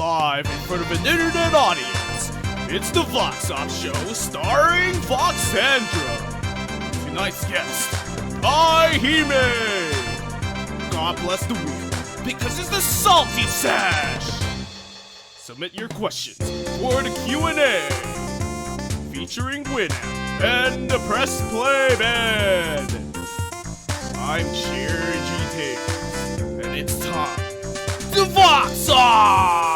live in front of an internet audience. It's the Voxandra Show starring Voxandra. Tonight's guest, DAIHIME. God bless the wheel, because it's the Salty Sash. Submit your questions for the Q&A, featuring Winamp and the Press Play Band. I'm Chair GT, and it's time to Vox Off!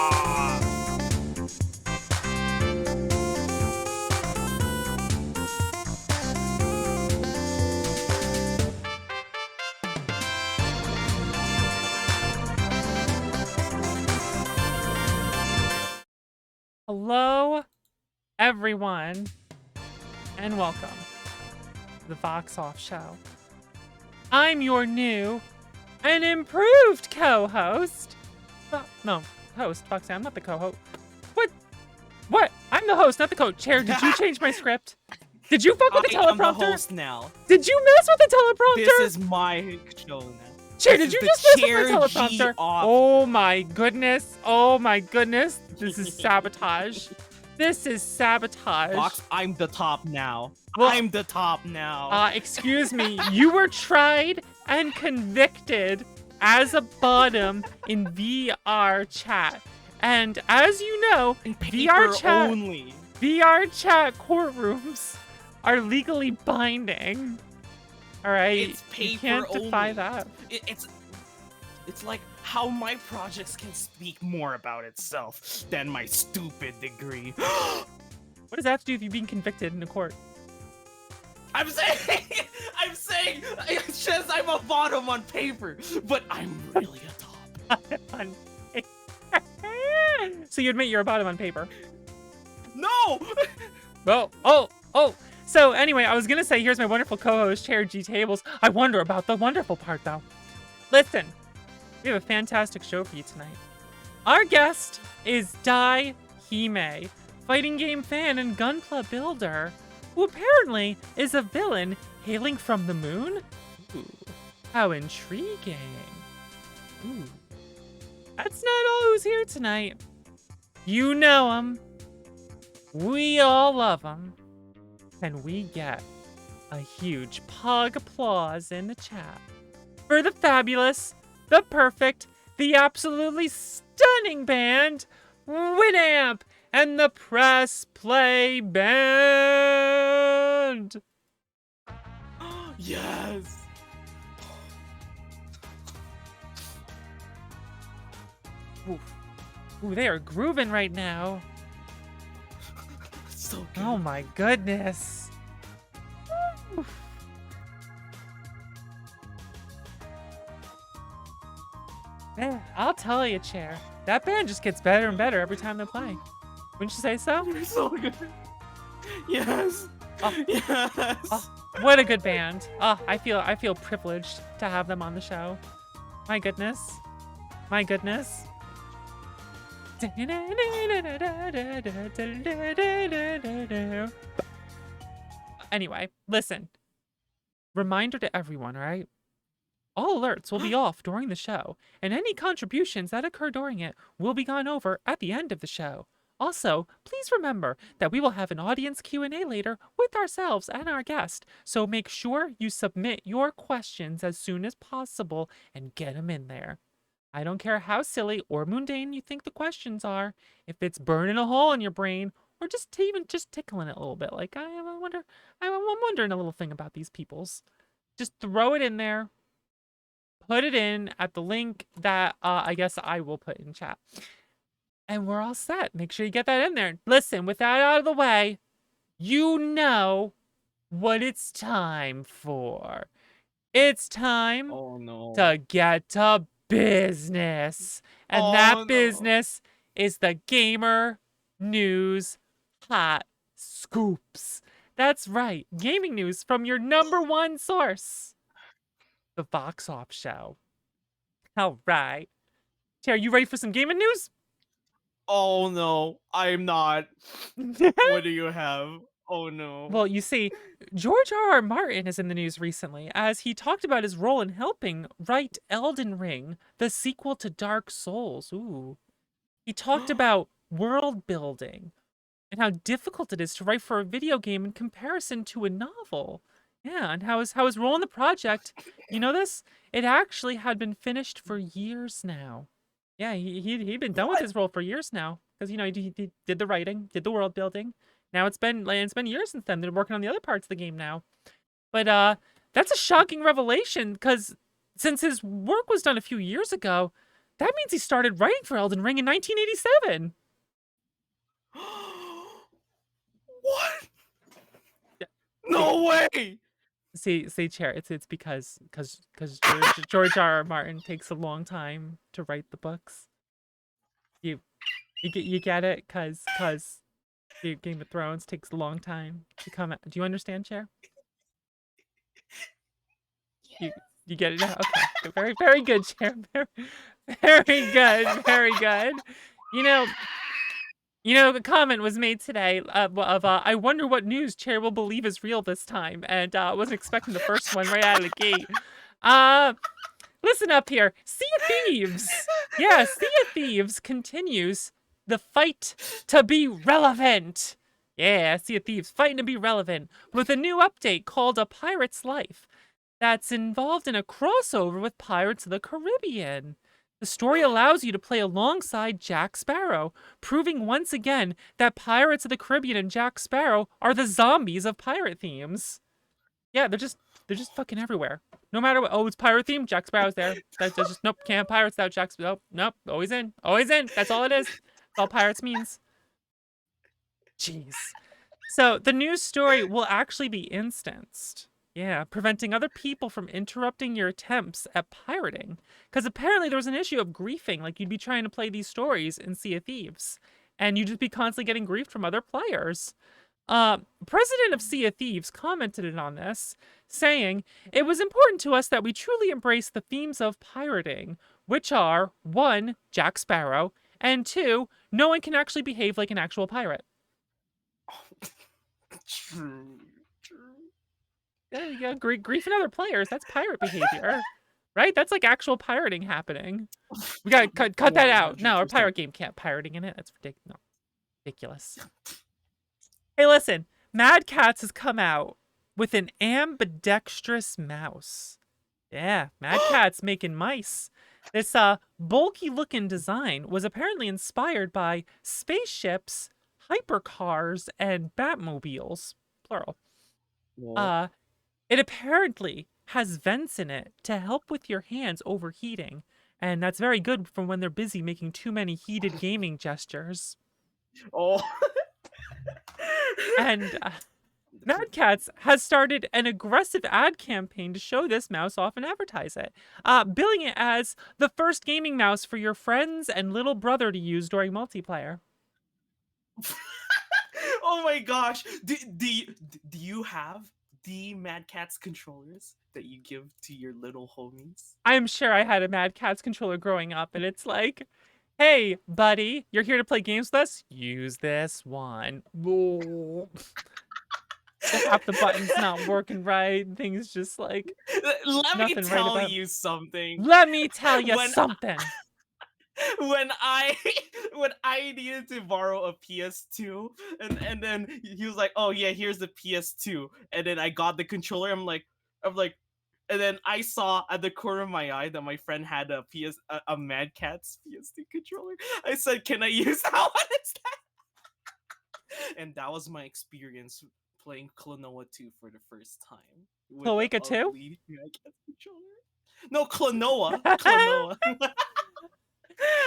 Hello, everyone, and welcome to the Vox Off Show. I'm your new and improved co-host. Host. Foxy, I'm not the co-host. What? I'm the host, not the co-chair. Did you change my script? Did you fuck with the teleprompter? I'm the host now. Did you mess with the teleprompter? This is my show now. Chair, did you just mess with my teleprompter? Oh my goodness. Oh my goodness. This is sabotage. This is sabotage. Fox, I'm the top now. Well, I'm the top now. Excuse me. You were tried and convicted as a bottom in VR chat. And as you know, VR chat courtrooms are legally binding. All right, it's paper you can't defy only. that. It's like how my projects can speak more about itself than my stupid degree. What does that have to do with you being convicted in a court? I'm saying it's just I'm a bottom on paper, but I'm really a top. On paper. So you admit you're a bottom on paper? No! Well, oh. So anyway, I was gonna say, here's my wonderful co-host, Chair G Tables. I wonder about the wonderful part, though. Listen, we have a fantastic show for you tonight. Our guest is DAIHIME, fighting game fan and gunpla builder, who apparently is a villain hailing from the moon? Ooh, how intriguing. Ooh. That's not all who's here tonight. You know him. We all love him. And we get a huge pog applause in the chat for the fabulous, the perfect, the absolutely stunning band, Winamp and the Press Play Band. Yes. Ooh, they are grooving right now. So good. Oh my goodness. Man, I'll tell you, Chair, that band just gets better and better every time they play. Wouldn't you say so? You're so good. Yes. Oh. Yes. Oh, what a good band. Oh, I feel privileged to have them on the show. My goodness. My goodness. Anyway, listen. Reminder to everyone, right? All alerts will be off during the show, and any contributions that occur during it will be gone over at the end of the show. Also, please remember that we will have an audience Q&A later with ourselves and our guest, so make sure you submit your questions as soon as possible and get them in there. I don't care how silly or mundane you think the questions are. If it's burning a hole in your brain, or just tickling it a little bit, like I'm wondering a little thing about these peoples, just throw it in there. Put it in at the link that I guess I will put in chat, and we're all set. Make sure you get that in there. Listen, with that out of the way, you know what it's time for. It's time to get to business. And that business is the gamer news hot scoops. That's right, gaming news from your #1 source, the Vox Off Show. All right. Chair, you ready for some gaming news? Oh no, I'm not. What do you have? Oh no. Well, you see, George R.R. Martin is in the news recently as he talked about his role in helping write Elden Ring, the sequel to Dark Souls. Ooh. He talked about world building and how difficult it is to write for a video game in comparison to a novel. Yeah, and how his role in the project, you know this? It actually had been finished for years now. Yeah, he'd been done with What? his role for years now because he did the writing, did the world building. Now it's been years since then. They're working on the other parts of the game now. But that's a shocking revelation because since his work was done a few years ago, that means he started writing for Elden Ring in 1987. What? Yeah, No way! see, Chair. It's because George R. R. Martin takes a long time to write the books. You you get it? Cause the Game of Thrones takes a long time to come out. Do you understand, Chair? You you get it now? Okay. Very very good, Chair. Very good. Very good. You know, the comment was made today I wonder what news Chair will believe is real this time, and I wasn't expecting the first one right out of the gate. Uh, Listen up here. Sea of Thieves. Yeah, Sea of Thieves continues the fight to be relevant. Yeah, Sea of Thieves fighting to be relevant with a new update called A Pirate's Life that's involved in a crossover with Pirates of the Caribbean. The story allows you to play alongside Jack Sparrow, proving once again that Pirates of the Caribbean and Jack Sparrow are the zombies of pirate themes. Yeah, they're just fucking everywhere. No matter what. Oh, it's pirate theme. Jack Sparrow's there. That's just nope. Can't have pirates without Jack. Nope, nope. Always in. Always in. That's all it is. That's all pirates means. Jeez. So the news story will actually be instanced. Yeah, preventing other people from interrupting your attempts at pirating. Because apparently there was an issue of griefing. Like you'd be trying to play these stories in Sea of Thieves, and you'd just be constantly getting griefed from other players. President of Sea of Thieves commented on this, saying, "It was important to us that we truly embrace the themes of pirating, which are 1, Jack Sparrow, and 2, no one can actually behave like an actual pirate." True. True. There you go. Griefing other players, that's pirate behavior. Right? That's like actual pirating happening. We gotta cut that out. No, our 100%. pirate game can't pirating in it. That's ridiculous. No, ridiculous. Hey, listen. Mad Cats has come out with an ambidextrous mouse. Yeah, Mad Cat's making mice. This bulky looking design was apparently inspired by spaceships, hypercars, and Batmobiles, plural. What? It apparently has vents in it to help with your hands overheating, and that's very good for when they're busy making too many heated gaming gestures. Oh. And Mad Cats has started an aggressive ad campaign to show this mouse off and advertise it, billing it as the first gaming mouse for your friends and little brother to use during multiplayer. Oh my gosh. Do you have the Mad Catz controllers that you give to your little homies? I'm sure I had a Mad Cats controller growing up, and it's like, hey, buddy, you're here to play games with us? Use this one. Half the buttons not working right. Things just like Let me nothing right tell about. you something. Let me tell you When something. when I when I needed to borrow a PS2, and then he was like, "Oh yeah, here's the PS2," and then I got the controller. I'm like, and then I saw at the corner of my eye that my friend had a Mad Catz PS2 controller. I said, "Can I use that one instead?" And that was my experience playing Klonoa 2 for the first time. With the Cloaca 2? ugly Mad Catz controller. No, Klonoa. Klonoa.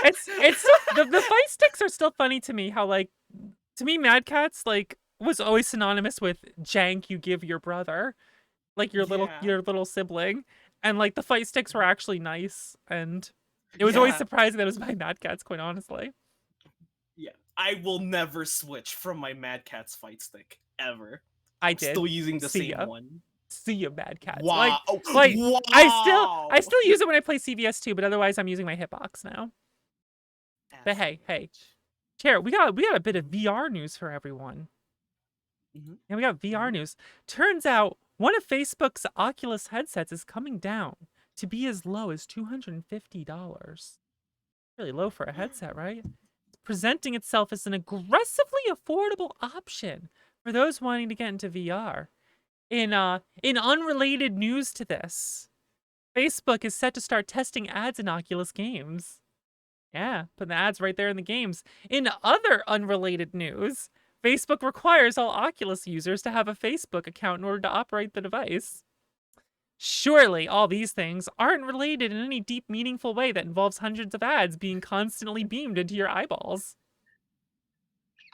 It's the fight sticks are still funny to me. How like to me, Mad Catz like was always synonymous with jank you give your brother, like your Yeah. little sibling, and like the fight sticks were actually nice, and it was always Yeah. surprising that it was by Mad Catz. Quite honestly, Yeah, I will never switch from my Mad Catz fight stick ever. I I'm did. still using the See same ya. one. See you, Mad Catz. Wow! Like wow! I still use it when I play CVS2, but otherwise I'm using my hitbox now. But hey, Chair, we got a bit of VR news for everyone. Mhm. Yeah, we got VR news. Turns out one of Facebook's Oculus headsets is coming down to be as low as $250. Really low for a headset, right? It's presenting itself as an aggressively affordable option for those wanting to get into VR. In unrelated news to this, Facebook is set to start testing ads in Oculus games. Yeah, put the ads right there in the games. In other unrelated news, Facebook requires all Oculus users to have a Facebook account in order to operate the device. Surely all these things aren't related in any deep, meaningful way that involves hundreds of ads being constantly beamed into your eyeballs.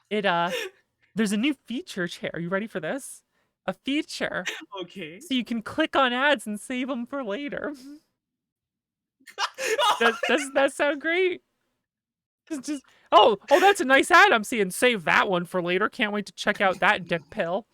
There's a new feature, Chair. Are you ready for this? A feature. Okay. So you can click on ads and save them for later. Doesn't that sound great? Oh, that's a nice ad I'm seeing. Save that one for later. Can't wait to check out that dick pill.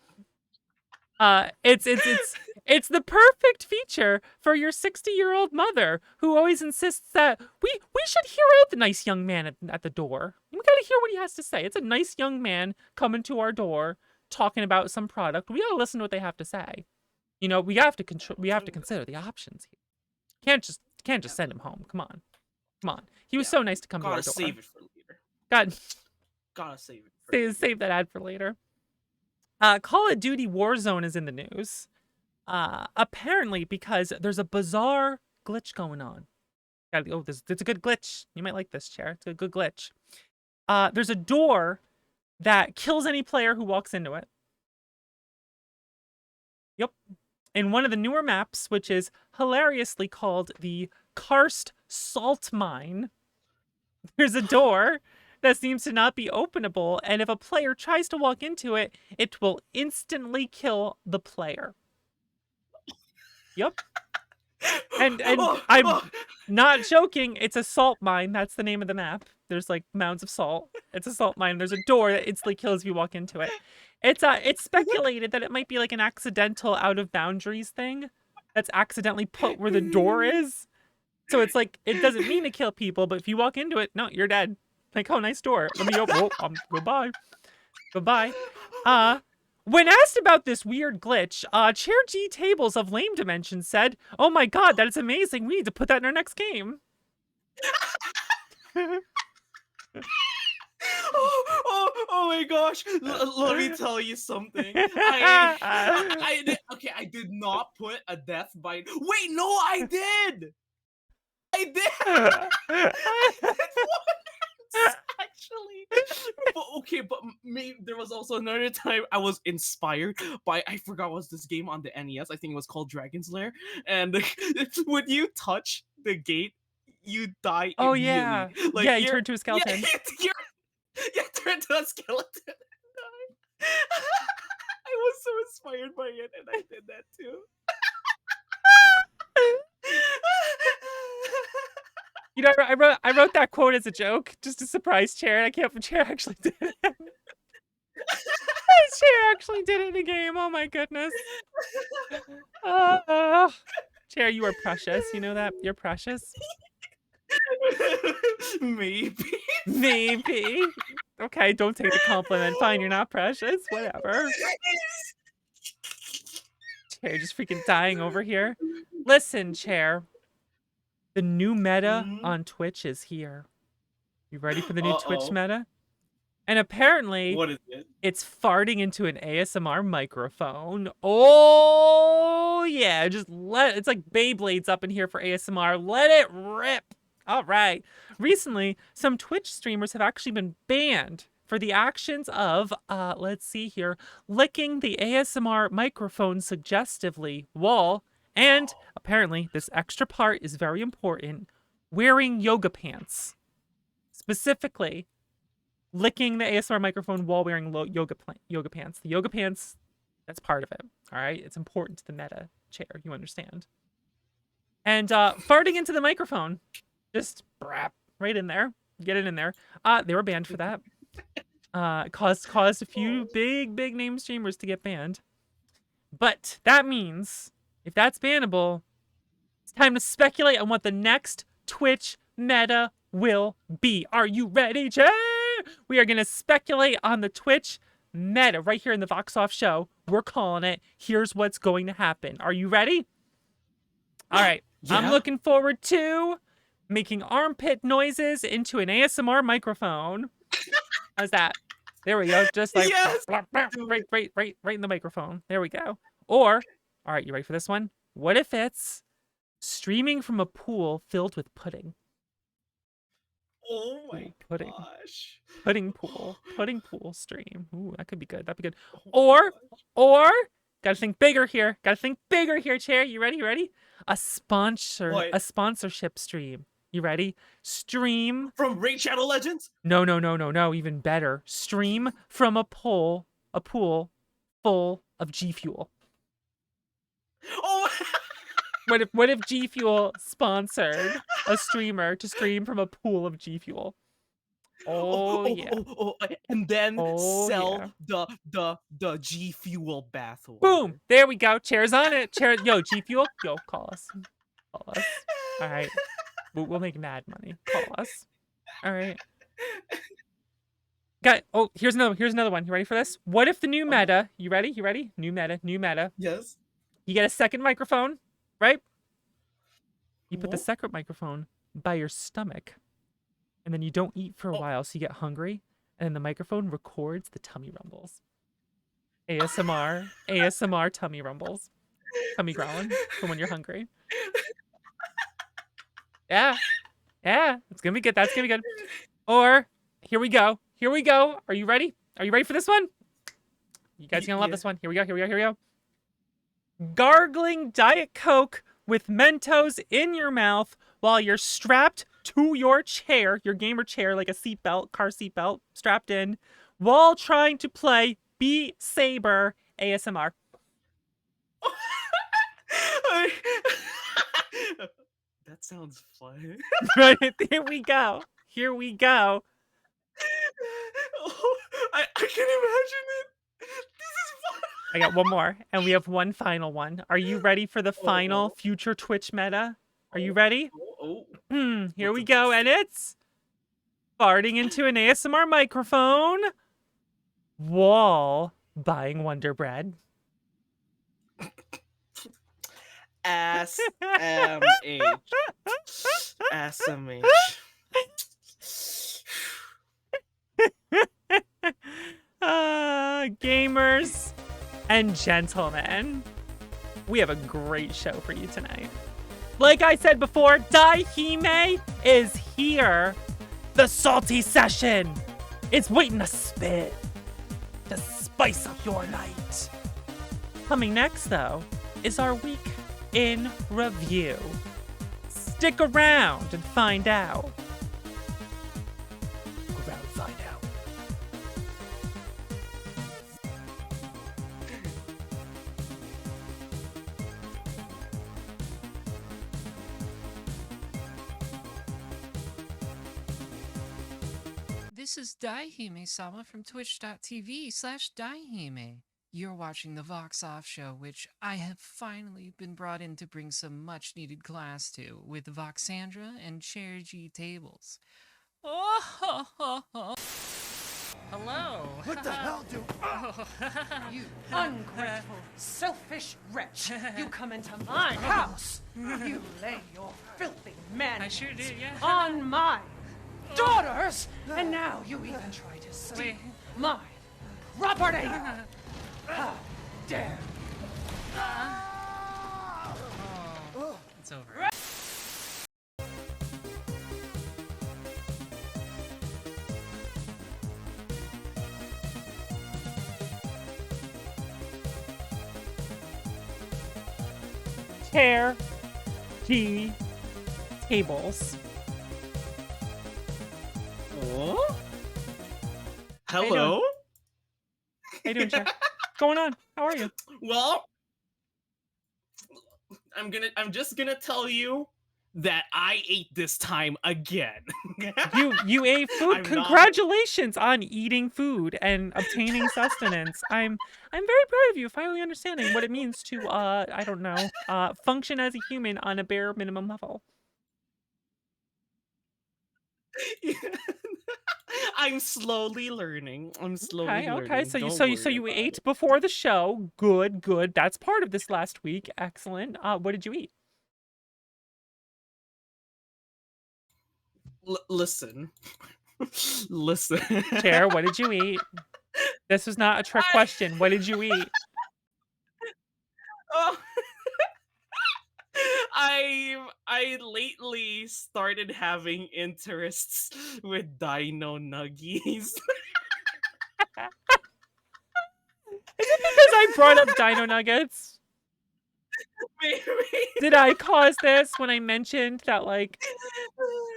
It's the perfect feature for your 60-year-old mother who always insists that we should hear out the nice young man at the door. We gotta hear what he has to say. It's a nice young man coming to our door talking about some product. We gotta listen to what they have to say. You know, we have to consider the options here. Can't just send him home. Come on. He was so nice to come to our door. Gotta save it for later. Gotta save it. Save that ad for later. Call of Duty Warzone is in the news. Apparently because there's a bizarre glitch going on. It's a good glitch. You might like this, Chair. It's a good glitch. There's a door that kills any player who walks into it. Yep. In one of the newer maps, which is hilariously called the Karst Salt Mine, there's a door that seems to not be openable, and if a player tries to walk into it, it will instantly kill the player. Yep. And I'm not joking, it's a salt mine. That's the name of the map. There's like mounds of salt. It's a salt mine. There's a door that instantly kills if you walk into it. It's speculated that it might be like an accidental out of boundaries thing that's accidentally put where the door is. So it's like, it doesn't mean to kill people, but if you walk into it, no, you're dead. Like, oh, nice door. Let me open. Goodbye. Goodbye. When asked about this weird glitch, Chair G Tables of Lame Dimensions said, "Oh my god, that is amazing. We need to put that in our next game." Oh my gosh. Let me tell you something. I did not put a death by. Wait, no, I did. Actually, but maybe there was also another time I was inspired by, I forgot what was this game on the NES. I think it was called Dragon's Lair, and when you touch the gate, you die. Oh yeah, like, yeah, you turn to a skeleton. You turn to a skeleton and die. I was so inspired by it, and I did that too. You know, I wrote that quote as a joke, just to surprise Chair, and I can't believe Chair actually did it. Chair actually did it in the game. Oh my goodness. Chair, you are precious. You know that? You're precious. Maybe. Okay, don't take the compliment. Fine, you're not precious. Whatever. Chair just freaking dying over here. Listen, Chair. The new meta on Twitch is here. You ready for the new Twitch meta? And apparently, what is it? It's farting into an ASMR microphone. Oh yeah, it's like Beyblades up in here for ASMR. Let it rip. All right. Recently, some Twitch streamers have actually been banned for the actions of, let's see here, licking the ASMR microphone suggestively while, and apparently this extra part is very important, wearing yoga pants. Specifically, licking the ASMR microphone while wearing yoga pants. The yoga pants, that's part of it, all right? It's important to the meta, Chair, you understand. And farting into the microphone, just right in there, get it in there. They were banned for that. Caused a few big name streamers to get banned. But that means, if that's bannable, it's time to speculate on what the next Twitch meta will be. Are you ready, Jay? We are going to speculate on the Twitch meta right here in the Vox Off show. We're calling it. Here's what's going to happen. Are you ready? All right. Yeah. I'm looking forward to making armpit noises into an ASMR microphone. How's that? There we go. Just like Yes! right in the microphone. There we go. Or, all right, you ready for this one? What if it's streaming from a pool filled with pudding? Oh my Ooh, pudding. gosh. Pudding pool stream. Ooh, that could be good. That'd be good. Oh my Or, gotta think bigger here. Gotta think bigger here, Chair. You ready? You ready? A What? sponsorship stream. You ready? Stream. From Raid Shadow Legends? No. Even better. Stream from a pool full of G Fuel. Oh What if G Fuel sponsored a streamer to stream from a pool of G Fuel? Oh yeah. And then Oh, sell yeah. the G Fuel bath water. Boom! There we go. Chair's on it. Yo, G Fuel. Yo, call us. Call us. All right. We'll make mad money. Call us. All right. Here's another one. You ready for this? What if the new meta? You ready? You ready? New meta. Yes. You get a second microphone, right? You put the second microphone by your stomach, and then you don't eat for a while, so you get hungry, and then the microphone records the tummy rumbles. ASMR tummy rumbles. Tummy growling for when you're hungry. Yeah. It's gonna be good. That's gonna be good. Or, here we go. Are you ready? Are you ready for this one? You guys are gonna love this one. Here we go. Gargling Diet Coke with Mentos in your mouth while you're strapped to your chair, your gamer chair, like a seatbelt, car seatbelt, strapped in, while trying to play Beat Saber ASMR. That sounds fun. Right, here we go. I can imagine it. This is fun. I got one more, and we have one final one. Are you ready for the final future Twitch meta? Are you ready? Here we go, and it's farting into an ASMR microphone while buying Wonder Bread. SMH. SMH. Gamers and gentlemen, we have a great show for you tonight. Like I said before, DAIHIME is here. The salty session is waiting to spit, to spice up your night. Coming next, though, is our week in review. Stick around and find out. This is DAIHIME-sama from twitch.tv/DAIHIME. You're watching the Vox Off Show, which I have finally been brought in to bring some much-needed class to, with Voxandra and Chair G Tables. Oh, ho, ho, ho. Hello. What the hell do... You ungrateful, selfish wretch! You come into my house! You lay your filthy man I sure did, yeah. on my daughters! And now you even try to steal my property! How dare! It's over. Chair G Tables. Oh? Hello? How you doing, Chair? What's going on? How are you? Well, I'm just gonna tell you that I ate this time again. You ate food. I'm not- Congratulations on eating food and obtaining sustenance. I'm very proud of you finally understanding what it means to I don't know, function as a human on a bare minimum level. I'm slowly learning. Okay. learning. So Don't you worry about ate it. before the show. Good. That's part of this last week. Excellent. What did you eat? Listen, Listen. Chair, what did you eat? This was not a trick question. What did you eat? Oh. I lately started having interests with Dino Nuggies. Is it because I brought up Dino Nuggets? Maybe. Did I cause this when I mentioned that, like,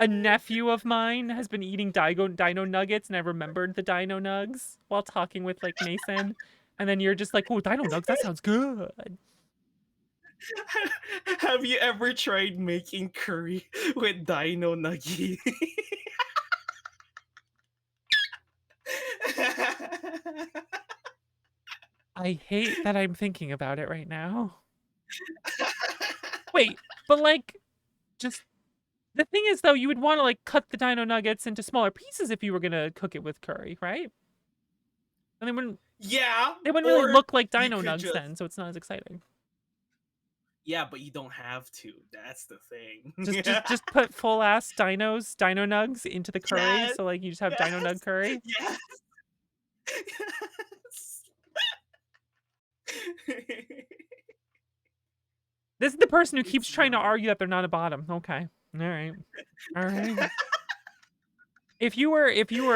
a nephew of mine has been eating Dino Nuggets, and I remembered the Dino Nugs while talking with, like, Mason? And then you're just like, oh, Dino Nugs, that sounds good. Have you ever tried making curry with Dino Nuggie? I hate that I'm thinking about it right now. Wait, but, like, just... The thing is, though, you would want to, like, cut the Dino Nuggets into smaller pieces if you were gonna cook it with curry, right? And they wouldn't Yeah. really or look like you Dino could Nugs just- then, so it's not as exciting. Yeah, but you don't have to. That's the thing. Just put full-ass Dino Nugs into the curry, Yes, so, like, you just have Dino Nug curry. Yes. Yes. This is the person who keeps It's trying to not. argue that they're not a bottom. Okay. Alright. Alright. If you were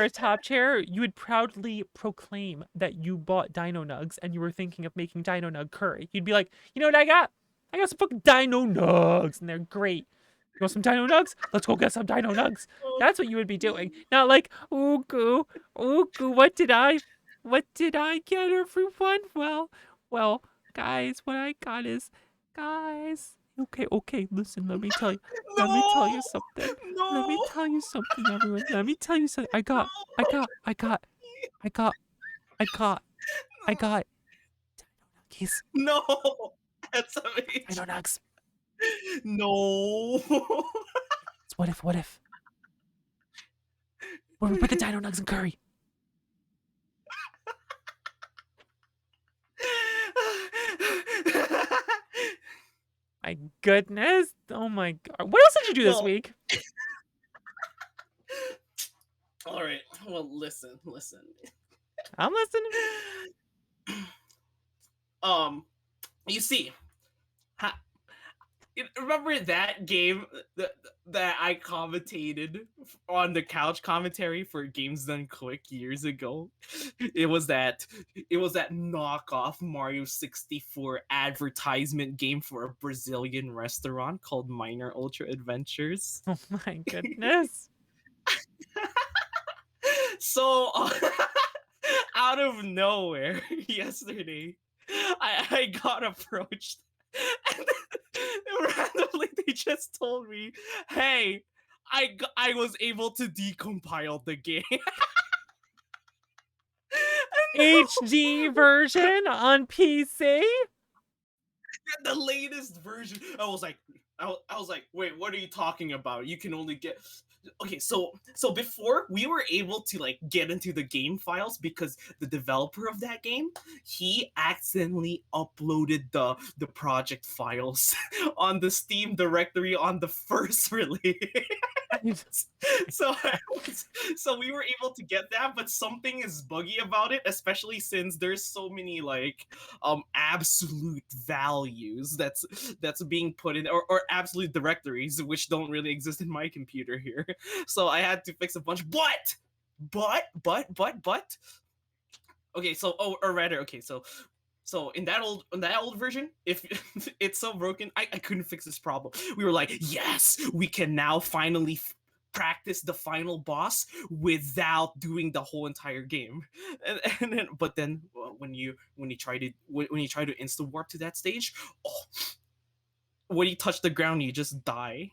a top chair, you would proudly proclaim that you bought Dino Nugs and you were thinking of making Dino Nug curry. You'd be like, you know what I got? I got some fucking Dino Nugs, and they're great. You want some Dino Nugs? Let's go get some Dino Nugs. That's what you would be doing. Not like, ooh, goo, what did I get everyone? Well, guys, what I got is, guys. Okay, listen, let me tell you something. No. Let me tell you something, everyone. Let me tell you something. I got Dino Nuggies. No. That's amazing. Dino Nugs. No. It's what if? Where we put the Dino Nugs in curry? My goodness. Oh my god. What else did you do this Well- week? All right. Well, listen. I'm listening. You see, remember that game that I commentated on the couch commentary for Games Done Quick years ago? It was that knockoff Mario 64 advertisement game for a Brazilian restaurant called Minor Ultra Adventures. Oh my goodness. So out of nowhere yesterday, I got approached and randomly they just told me, hey, I was able to decompile the game. HD version on PC? The latest version. I was like, wait, what are you talking about? You can only get... Okay, so before we were able to like get into the game files because the developer of that game, he accidentally uploaded the project files on the Steam directory on the first release. so we were able to get that, but something is buggy about it, especially since there's so many like absolute values that's being put in, or absolute directories which don't really exist in my computer here. So I had to fix a bunch, but okay, so or rather, okay, so in that old version, if it's so broken, I couldn't fix this problem. We were like, yes, we can now finally practice the final boss without doing the whole entire game. And then, but then when you try to insta warp to that stage, when you touch the ground, you just die.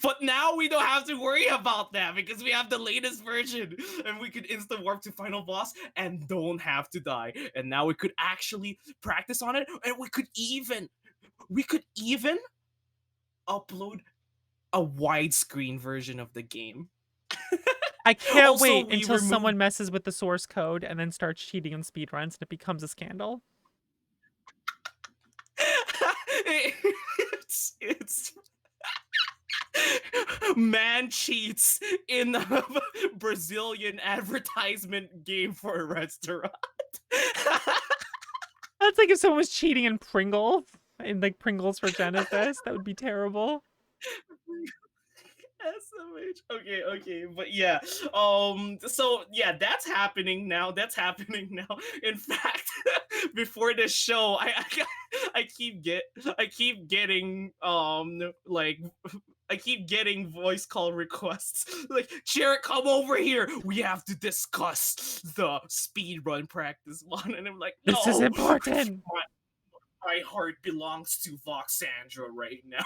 But now we don't have to worry about that because we have the latest version and we could instant warp to final boss and don't have to die. And now we could actually practice on it, and we could even upload a widescreen version of the game. I can't Also, wait we until removed- someone messes with the source code and then starts cheating on speedruns and it becomes a scandal. Man cheats in a Brazilian advertisement game for a restaurant. That's like if someone was cheating in like Pringles for Genesis. That would be terrible. SMH. Okay, but yeah. So yeah, that's happening now. That's happening now. In fact, before this show, I keep getting like I keep getting voice call requests like, Jared, come over here. We have to discuss the speed run practice one. And I'm like, no, This is important. my heart belongs to Voxandra right now.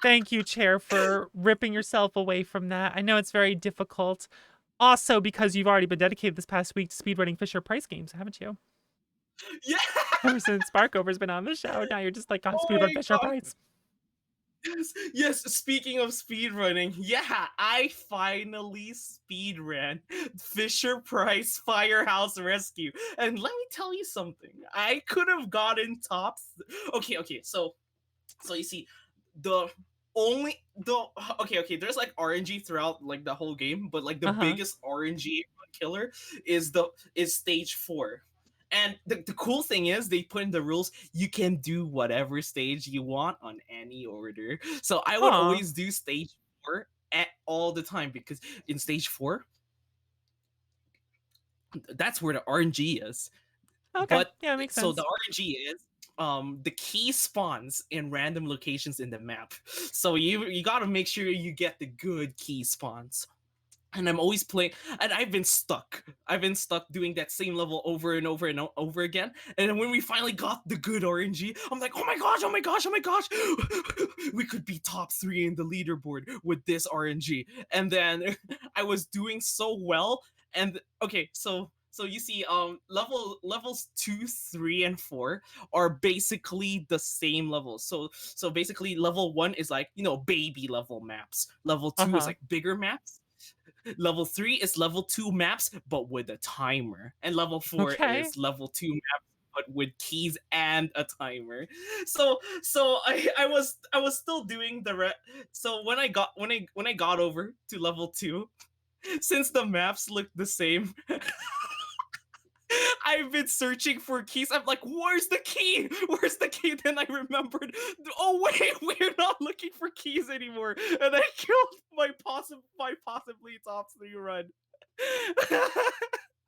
Thank you, Chair, for ripping yourself away from that. I know it's very difficult. Also, because you've already been dedicated this past week to speedrunning Fisher-Price games, haven't you? Yeah. Ever since Sparkover's been on the show, now you're just like, God, Oh speedrun my Fisher-Price. Yes, speaking of speedrunning, yeah, I finally speedran Fisher-Price Firehouse Rescue. And let me tell you something. I could have gotten top Okay, so you see, the only the there's like RNG throughout like the whole game, but like the biggest RNG killer is stage 4. And the cool thing is they put in the rules you can do whatever stage you want on any order. So I would always do stage 4 at all the time, because in stage 4 that's where the RNG is. Okay, But yeah, makes so sense. the RNG is the key spawns in random locations in the map. So you got to make sure you get the good key spawns. And I'm always playing, and I've been stuck doing that same level over and over and over again. And then when we finally got the good RNG, I'm like, oh my gosh, we could be top 3 in the leaderboard with this RNG. And then I was doing so well. And okay, so you see, levels 2, 3, and 4 are basically the same levels. So basically level 1 is like, baby level maps. Level 2 is like bigger maps. Level 3 is level 2 maps, but with a timer. And level 4 is level 2 maps, but with keys and a timer. So I was still doing so when I got over to level 2, since the maps look the same, I've been searching for keys. I'm like, where's the key? Where's the key? Then I remembered, oh wait, we're not looking for keys anymore. And I killed my possibly top 3 run.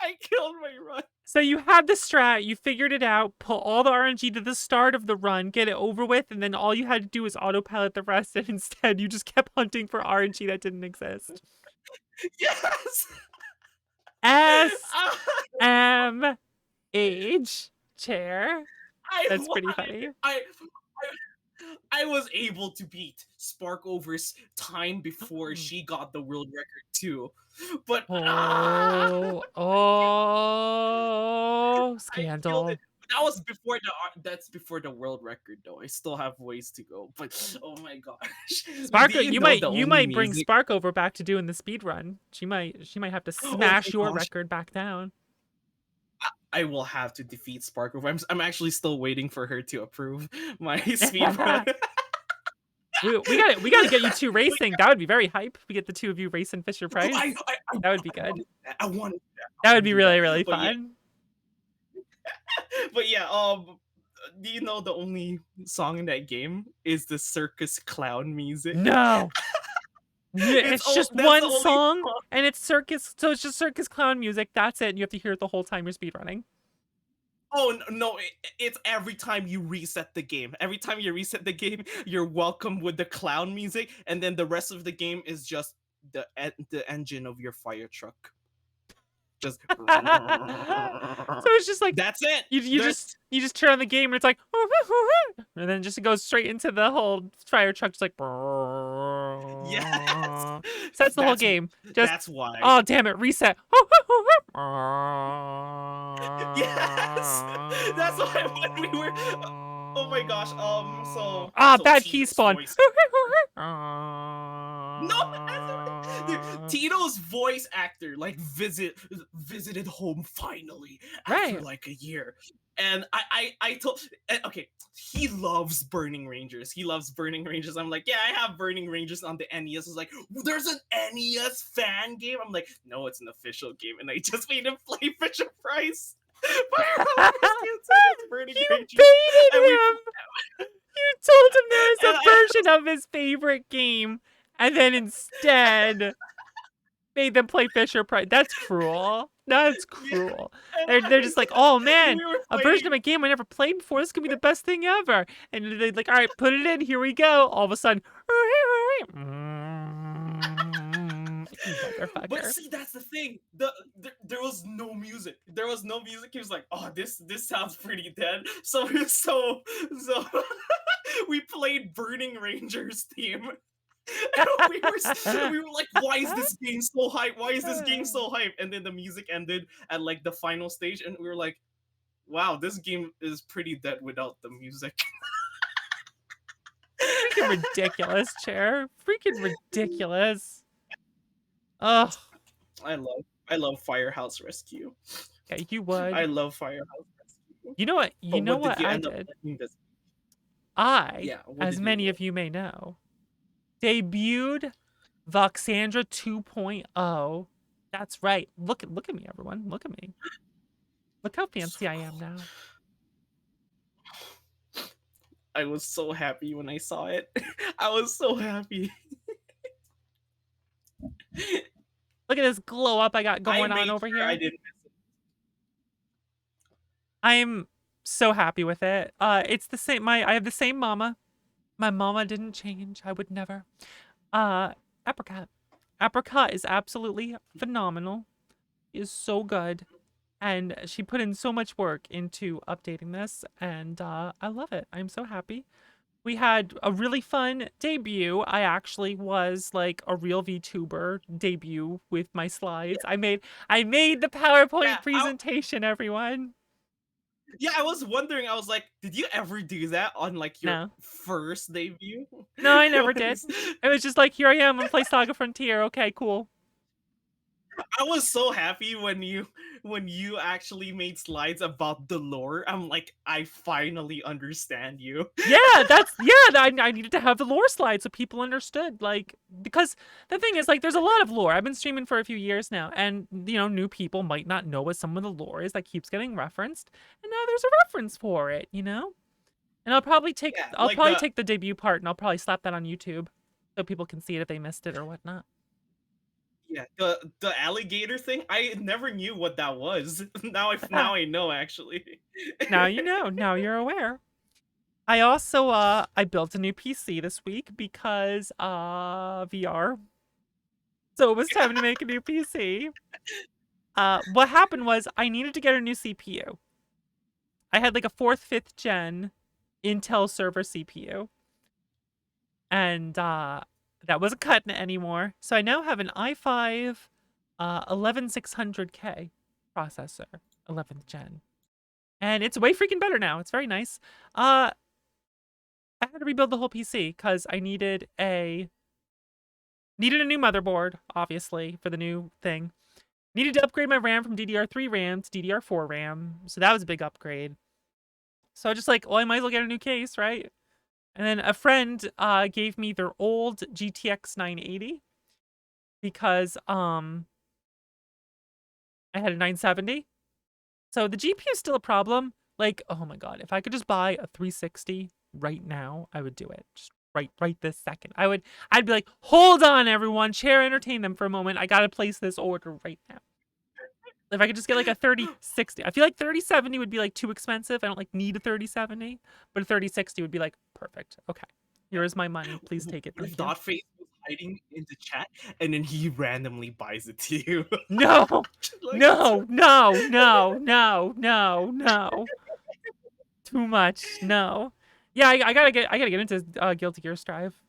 I killed my run. So you had the strat, you figured it out, put all the RNG to the start of the run, get it over with, and then all you had to do was autopilot the rest, and instead you just kept hunting for RNG that didn't exist. Yes! SMH Chair. That's pretty funny. I was able to beat Sparkover's time before she got the world record too. But scandal. That was before that's before the world record though. I still have ways to go. But oh my gosh. Sparko, you might bring Sparkover back to doing the speed run. She might have to smash your record back down. I will have to defeat Sparkover. I'm actually still waiting for her to approve my speed run. we gotta get you 2 racing. That would be very hype. We get the 2 of you racing Fisher-Price. That would be good. I want that. That would be really fun. But yeah, do you know the only song in that game is the circus clown music? No. It's just one song, and it's circus, so it's just circus clown music. That's it. And you have to hear it the whole time you're speedrunning. Oh no! It's every time you reset the game. Every time you reset the game, you're welcome with the clown music, and then the rest of the game is just the engine of your fire truck. Just so it's just like that's it. You just turn on the game and it's like, and then just goes straight into the whole fire truck, just like. Yes. So that's the whole game. That's why. Oh damn it! Reset. Yes. That's why when we were. Oh my gosh. So. Bad key spawn. No, dude, Tito's voice actor like visited home finally after like a year, And I told okay, he loves Burning Rangers. He loves Burning Rangers. I'm like, yeah, I have Burning Rangers on the NES. He's like, there's an NES fan game. I'm like, no, it's an official game, and I just made him play Fisher Price. Fire Hose it's Burning You Rangers. baited And we- him! You told him there was And a I- version of his favorite game, and then instead made them play Fisher Price. That's cruel. That's cruel. They're just like, oh man, we were a version of playing- a game I never played before. This could be the best thing ever. And they're like, all right, put it in. Here we go. All of a sudden, you But motherfucker. see, that's the thing. There was no music. There was no music. He was like, "Oh, this sounds pretty dead." So we played Burning Rangers theme. And we were like, "Why is this game so hype? Why is this game so hype?" And then the music ended at like the final stage, and we were like, "Wow, this game is pretty dead without the music." Freaking ridiculous, Chair. Freaking ridiculous. Oh, I love Firehouse Rescue. yeah, you would. I love Firehouse Rescue. You know what? You But know did what you I end up did? liking this? I, What as did you many do? of you may know, debuted Voxandra 2.0. That's right. Look at me, everyone. Look at me. Look how fancy I am now. I was so happy when I saw it. I was so happy. Look at this glow up I got going I on made over sure here. I didn't miss it. I'm so happy with it. It's the same. I have the same mama. My mama didn't change. I would never. Apricot. Apricot is absolutely phenomenal. Is so good, and she put in so much work into updating this, and I love it. I'm so happy. We had a really fun debut. I actually was like a real VTuber debut with my slides. I made the PowerPoint Yeah, presentation, everyone. Yeah, I was wondering. I was like, did you ever do that on like your No. first debut? No, I never did. It was just like, here I am, I'm gonna play Saga Frontier. Okay, cool. I was so happy when you actually made slides about the lore. I'm like, I finally understand you. Yeah, I needed to have the lore slide so people understood, like, because the thing is, like, there's a lot of lore. I've been streaming for a few years now, and you know, new people might not know what some of the lore is that keeps getting referenced, and now there's a reference for it, you know. And I'll probably take take the debut part and I'll probably slap that on YouTube so people can see it if they missed it or whatnot. Yeah, the alligator thing. I never knew what that was. Now I know actually. Now you know. Now you're aware. I also I built a new PC this week because VR. So it was time to make a new PC. What happened was I needed to get a new CPU. I had like a 4th, 5th gen Intel server CPU. And that wasn't cutting it anymore. So I now have an i5 11600K processor, 11th gen. And it's way freaking better now. It's very nice. I had to rebuild the whole PC because I needed a new motherboard, obviously, for the new thing. Needed to upgrade my RAM from DDR3 RAM to DDR4 RAM. So that was a big upgrade. So I just like, well, I might as well get a new case, right? And then a friend gave me their old GTX 980 because I had a 970. So the GPU is still a problem. Like, oh my god, if I could just buy a 360 right now, I would do it. Just right this second. I'd be like, hold on, everyone, chair entertain them for a moment. I gotta place this order right now. If I could just get like a 3060. I feel like 3070 would be like too expensive. I don't like need a 3070, but a 3060 would be like perfect. Okay, here is my money. Please take it. Thank you. Dotface was hiding in the chat, and then he randomly buys it to you. No, Like, no. Too much. No. Yeah, I gotta get into Guilty Gear Strive.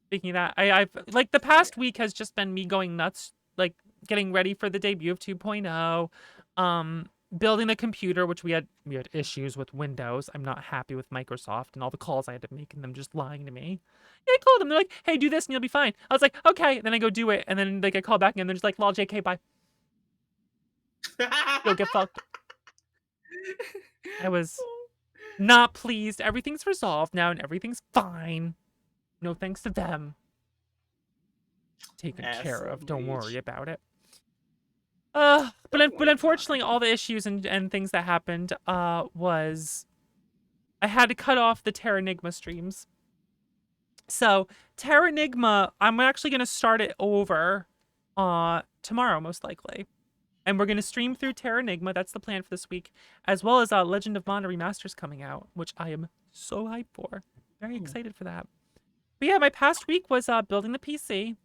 Speaking of that, I've like the past week has just been me going nuts, like getting ready for the debut of 2.0, building the computer, which we had issues with Windows. I'm not happy with Microsoft and all the calls I had to make and them just lying to me. Yeah, I called them. They're like, hey, do this and you'll be fine. I was like, okay. Then I go do it. And then they get called back and they're just like, lol, JK, bye. Go get fucked. I was not pleased. Everything's resolved now and everything's fine. No thanks to them. Taken care of. Don't worry SMH. about it. But unfortunately, all the issues and things that happened was I had to cut off the Terranigma streams. So Terranigma, I'm actually gonna start it over tomorrow most likely. And we're gonna stream through Terranigma, that's the plan for this week, as well as Legend of Mana Remasters coming out, which I am so hyped for. Very excited for that. But yeah, my past week was building the PC,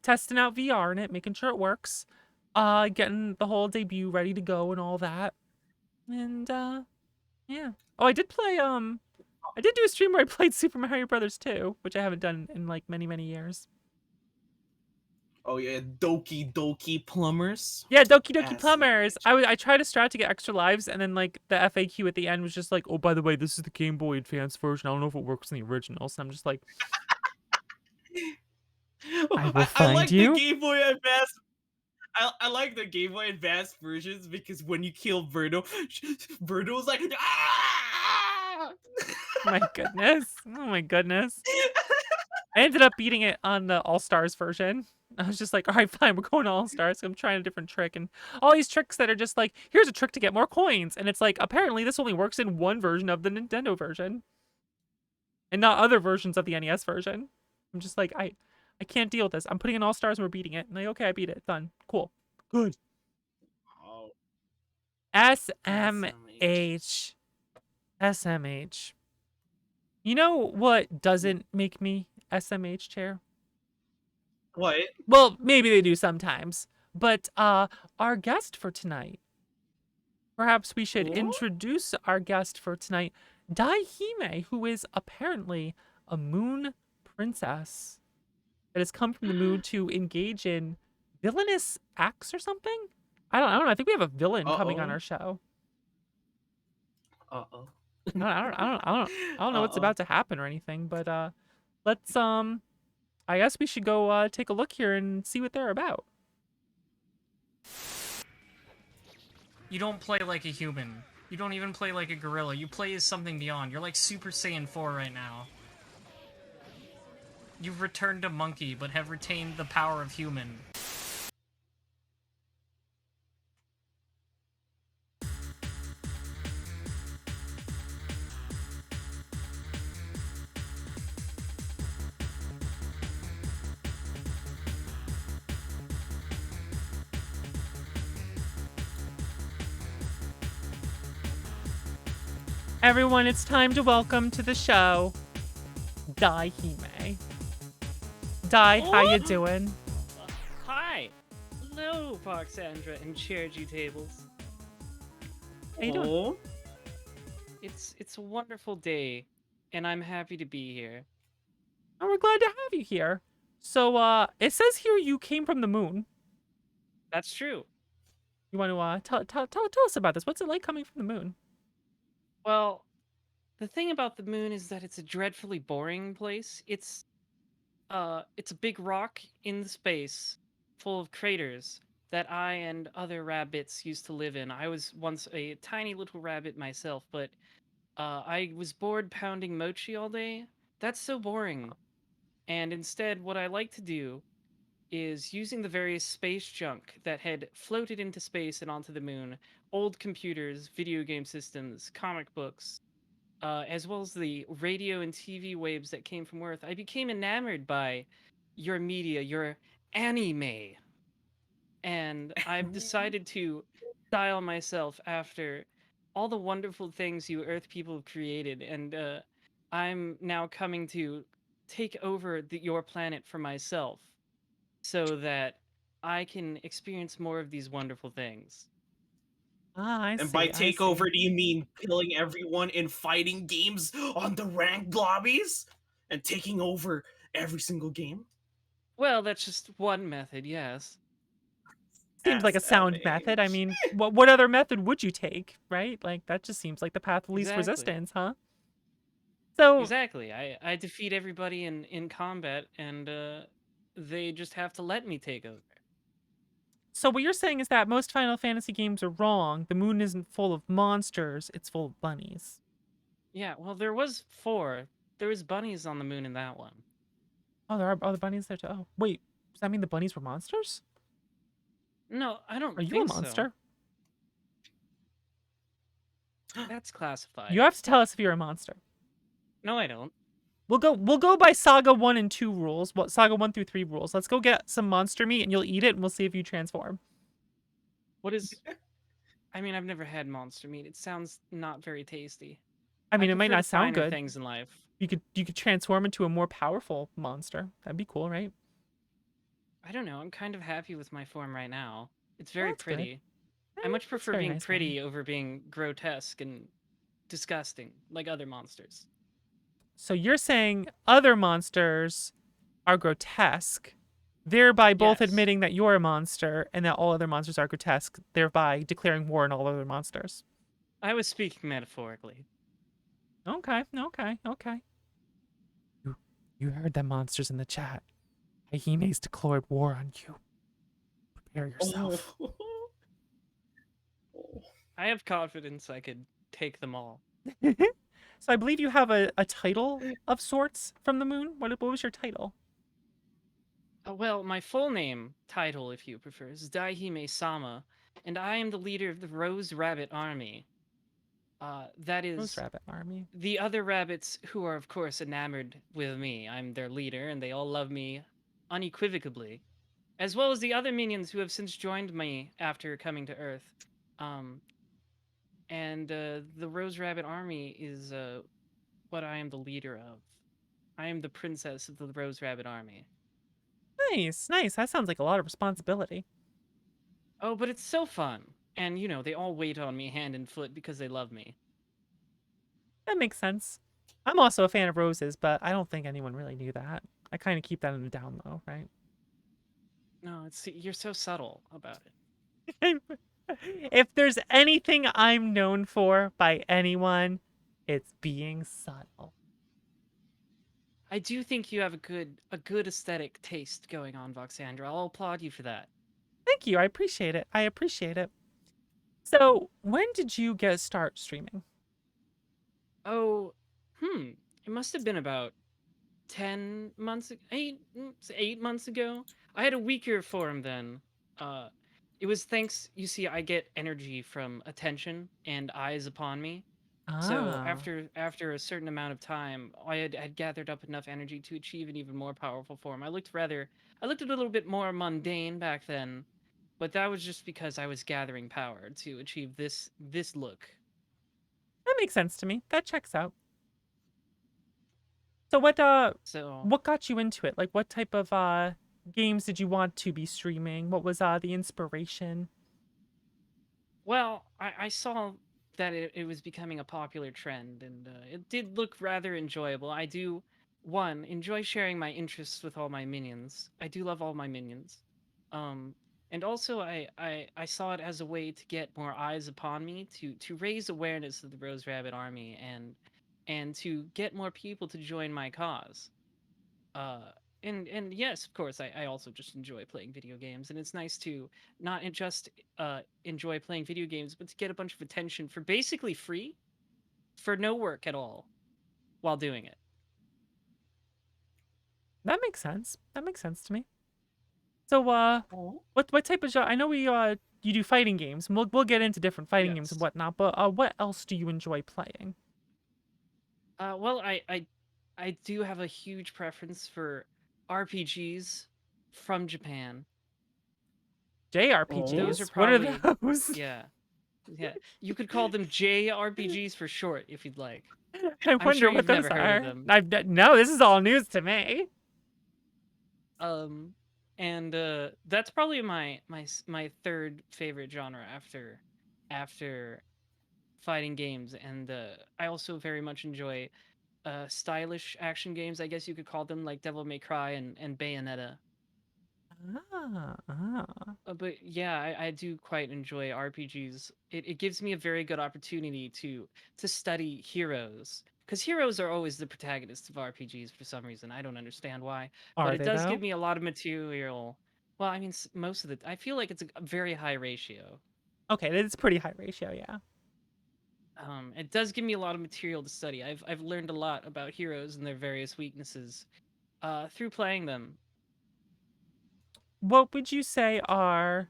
testing out VR in it, making sure it works, getting the whole debut ready to go and all that. And yeah. Oh, I did play I did do a stream where I played Super Mario Brothers 2, which I haven't done in like many years. Oh yeah, Doki Doki Plumbers. Yeah, Doki Doki SMH. Plumbers. I tried a strat to get extra lives, and then like the FAQ at the end was just like, oh, by the way, this is the Game Boy Advance version. I don't know if it works in the original. So I'm just like, I will I find like you. the Game Boy Advance. I like the Game Boy Advance versions because when you kill Birdo, Birdo's like, ah! My goodness. Oh my goodness. I ended up beating it on the All Stars version. I was just like, all right, fine, we're going to All Stars. I'm trying a different trick. And all these tricks that are just like, here's a trick to get more coins. And it's like, apparently this only works in one version of the Nintendo version. And not other versions of the NES version. I'm just like, I can't deal with this. I'm putting in All Stars and we're beating it. And like, okay, I beat it. Done. Cool. Good. Oh, SMH. SMH. You know what doesn't make me SMH, Chair? what? Well, maybe they do sometimes. But our guest for tonight. Perhaps we should What? introduce our guest for tonight, DAIHIME, who is apparently a moon princess that has come from the moon to engage in villainous acts or something. I don't know. I think we have a villain coming on Uh-oh. our show. Uh-oh. I don't know what's about to happen or anything, but let's I guess we should go take a look here and see what they're about. You don't play like a human. You don't even play like a gorilla. You play as something beyond. You're like Super Saiyan 4 right now. You've returned to monkey, but have retained the power of human. Everyone, it's time to welcome to the show DAIHIME. Dai, how you doing? Hi! Hello, Voxandra and Chergy Tables. How you doing? Oh? It's a wonderful day, and I'm happy to be here. And we're glad to have you here. So, it says here you came from the moon. That's true. You want to tell us about this? What's it like coming from the moon? Well, the thing about the moon is that it's a dreadfully boring place. It's a big rock in the space full of craters that I and other rabbits used to live in. I was once a tiny little rabbit myself, but I was bored pounding mochi all day. That's so boring. And instead, what I like to do is using the various space junk that had floated into space and onto the moon, old computers, video game systems, comic books, as well as the radio and TV waves that came from Earth. I became enamored by your media, your anime. And I've decided to style myself after all the wonderful things you Earth people have created. And I'm now coming to take over your planet for myself so that I can experience more of these wonderful things. Ah, I And see. by I see. takeover, do you mean killing everyone in fighting games on the ranked lobbies? And taking over every single game? Well, that's just one method, yes. Seems like a sound method. I mean, what other method would you take, right? Like, that just seems like the path of least Exactly. resistance, huh? So, Exactly. I defeat everybody in combat, and they just have to let me take over. So what you're saying is that most Final Fantasy games are wrong. The moon isn't full of monsters, it's full of bunnies. Yeah, well, there was 4. There was bunnies on the moon in that one. Oh, there are other bunnies there too. Oh, wait. Does that mean the bunnies were monsters? No, I don't Are you a think so. monster? That's classified. You have to tell us if you're a monster. No, I don't. We'll go by Saga 1 and 2 rules. What Saga 1 through 3 rules. Let's go get some monster meat and you'll eat it and we'll see if you transform. What is... I mean, I've never had monster meat. It sounds not very tasty. I mean, it might prefer the not sound finer good. things in life. You could transform into a more powerful monster. That'd be cool, right? I don't know. I'm kind of happy with my form right now. It's very that's good. pretty. I much That's prefer very being nice, pretty over being grotesque and disgusting, like other monsters. So you're saying other monsters are grotesque, thereby both Yes. admitting that you're a monster and that all other monsters are grotesque, thereby declaring war on all other monsters. I was speaking metaphorically. Okay. You heard them monsters in the chat. Daihime's declared war on you. Prepare yourself. I have confidence I could take them all. So I believe you have a title of sorts from the moon. What was your title? Well, my full name, title if you prefer, is Daihime Sama, and I am the leader of the Rose Rabbit Army. That is Rose Rabbit Army. the other rabbits who are, of course, enamored with me. I'm their leader, and they all love me unequivocally, as well as the other minions who have since joined me after coming to Earth. The Rose Rabbit Army is what I am the leader of. I am the princess of the Rose Rabbit Army. Nice. That sounds like a lot of responsibility. Oh, but it's so fun. And, you know, they all wait on me hand and foot because they love me. That makes sense. I'm also a fan of roses, but I don't think anyone really knew that. I kind of keep that in the down low, right? No, you're so subtle about it. If there's anything I'm known for by anyone, it's being subtle. I do think you have a good aesthetic taste going on, Voxandra. I'll applaud you for that. Thank you. I appreciate it. So, when did you start streaming? Oh, it must have been about 10 months, 8 months ago. I had a weaker form then. It was thanks, you see, I get energy from attention and eyes upon me. So Ah. after a certain amount of time, I had gathered up enough energy to achieve an even more powerful form. I looked a little bit more mundane back then, but that was just because I was gathering power to achieve this look. That makes sense to me. That checks out. So what got you into it? Like what type of games did you want to be streaming? What was the inspiration? Well, I saw that it was becoming a popular trend, and it did look rather enjoyable. I do, enjoy sharing my interests with all my minions. I do love all my minions. And also, I saw it as a way to get more eyes upon me, to raise awareness of the Rose Rabbit Army, and to get more people to join my cause. And yes, of course, I also just enjoy playing video games, and it's nice to not just enjoy playing video games, but to get a bunch of attention for basically free, for no work at all, while doing it. That makes sense. That makes sense to me. So what type of genre? I know you do fighting games, and we'll get into different fighting games and Yes. whatnot. But what else do you enjoy playing? Well, I do have a huge preference for RPGs from Japan. JRPGs. Those are What are probably those? yeah. You could call them JRPGs for short if you'd like. I wonder sure what you've those never heard are. of them. No, this is all news to me. That's probably my third favorite genre after fighting games, and I also very much enjoy stylish action games, I guess you could call them, like Devil May Cry and Bayonetta. But yeah, I do quite enjoy RPGs. It gives me a very good opportunity to study heroes, because heroes are always the protagonists of RPGs for some reason. I don't understand why, but Are it they does though? give me a lot of material Well, I mean, most of the. I feel like it's a very high ratio. Okay, it's pretty high ratio, yeah. It does give me a lot of material to study. I've learned a lot about heroes and their various weaknesses, through playing them. What would you say are...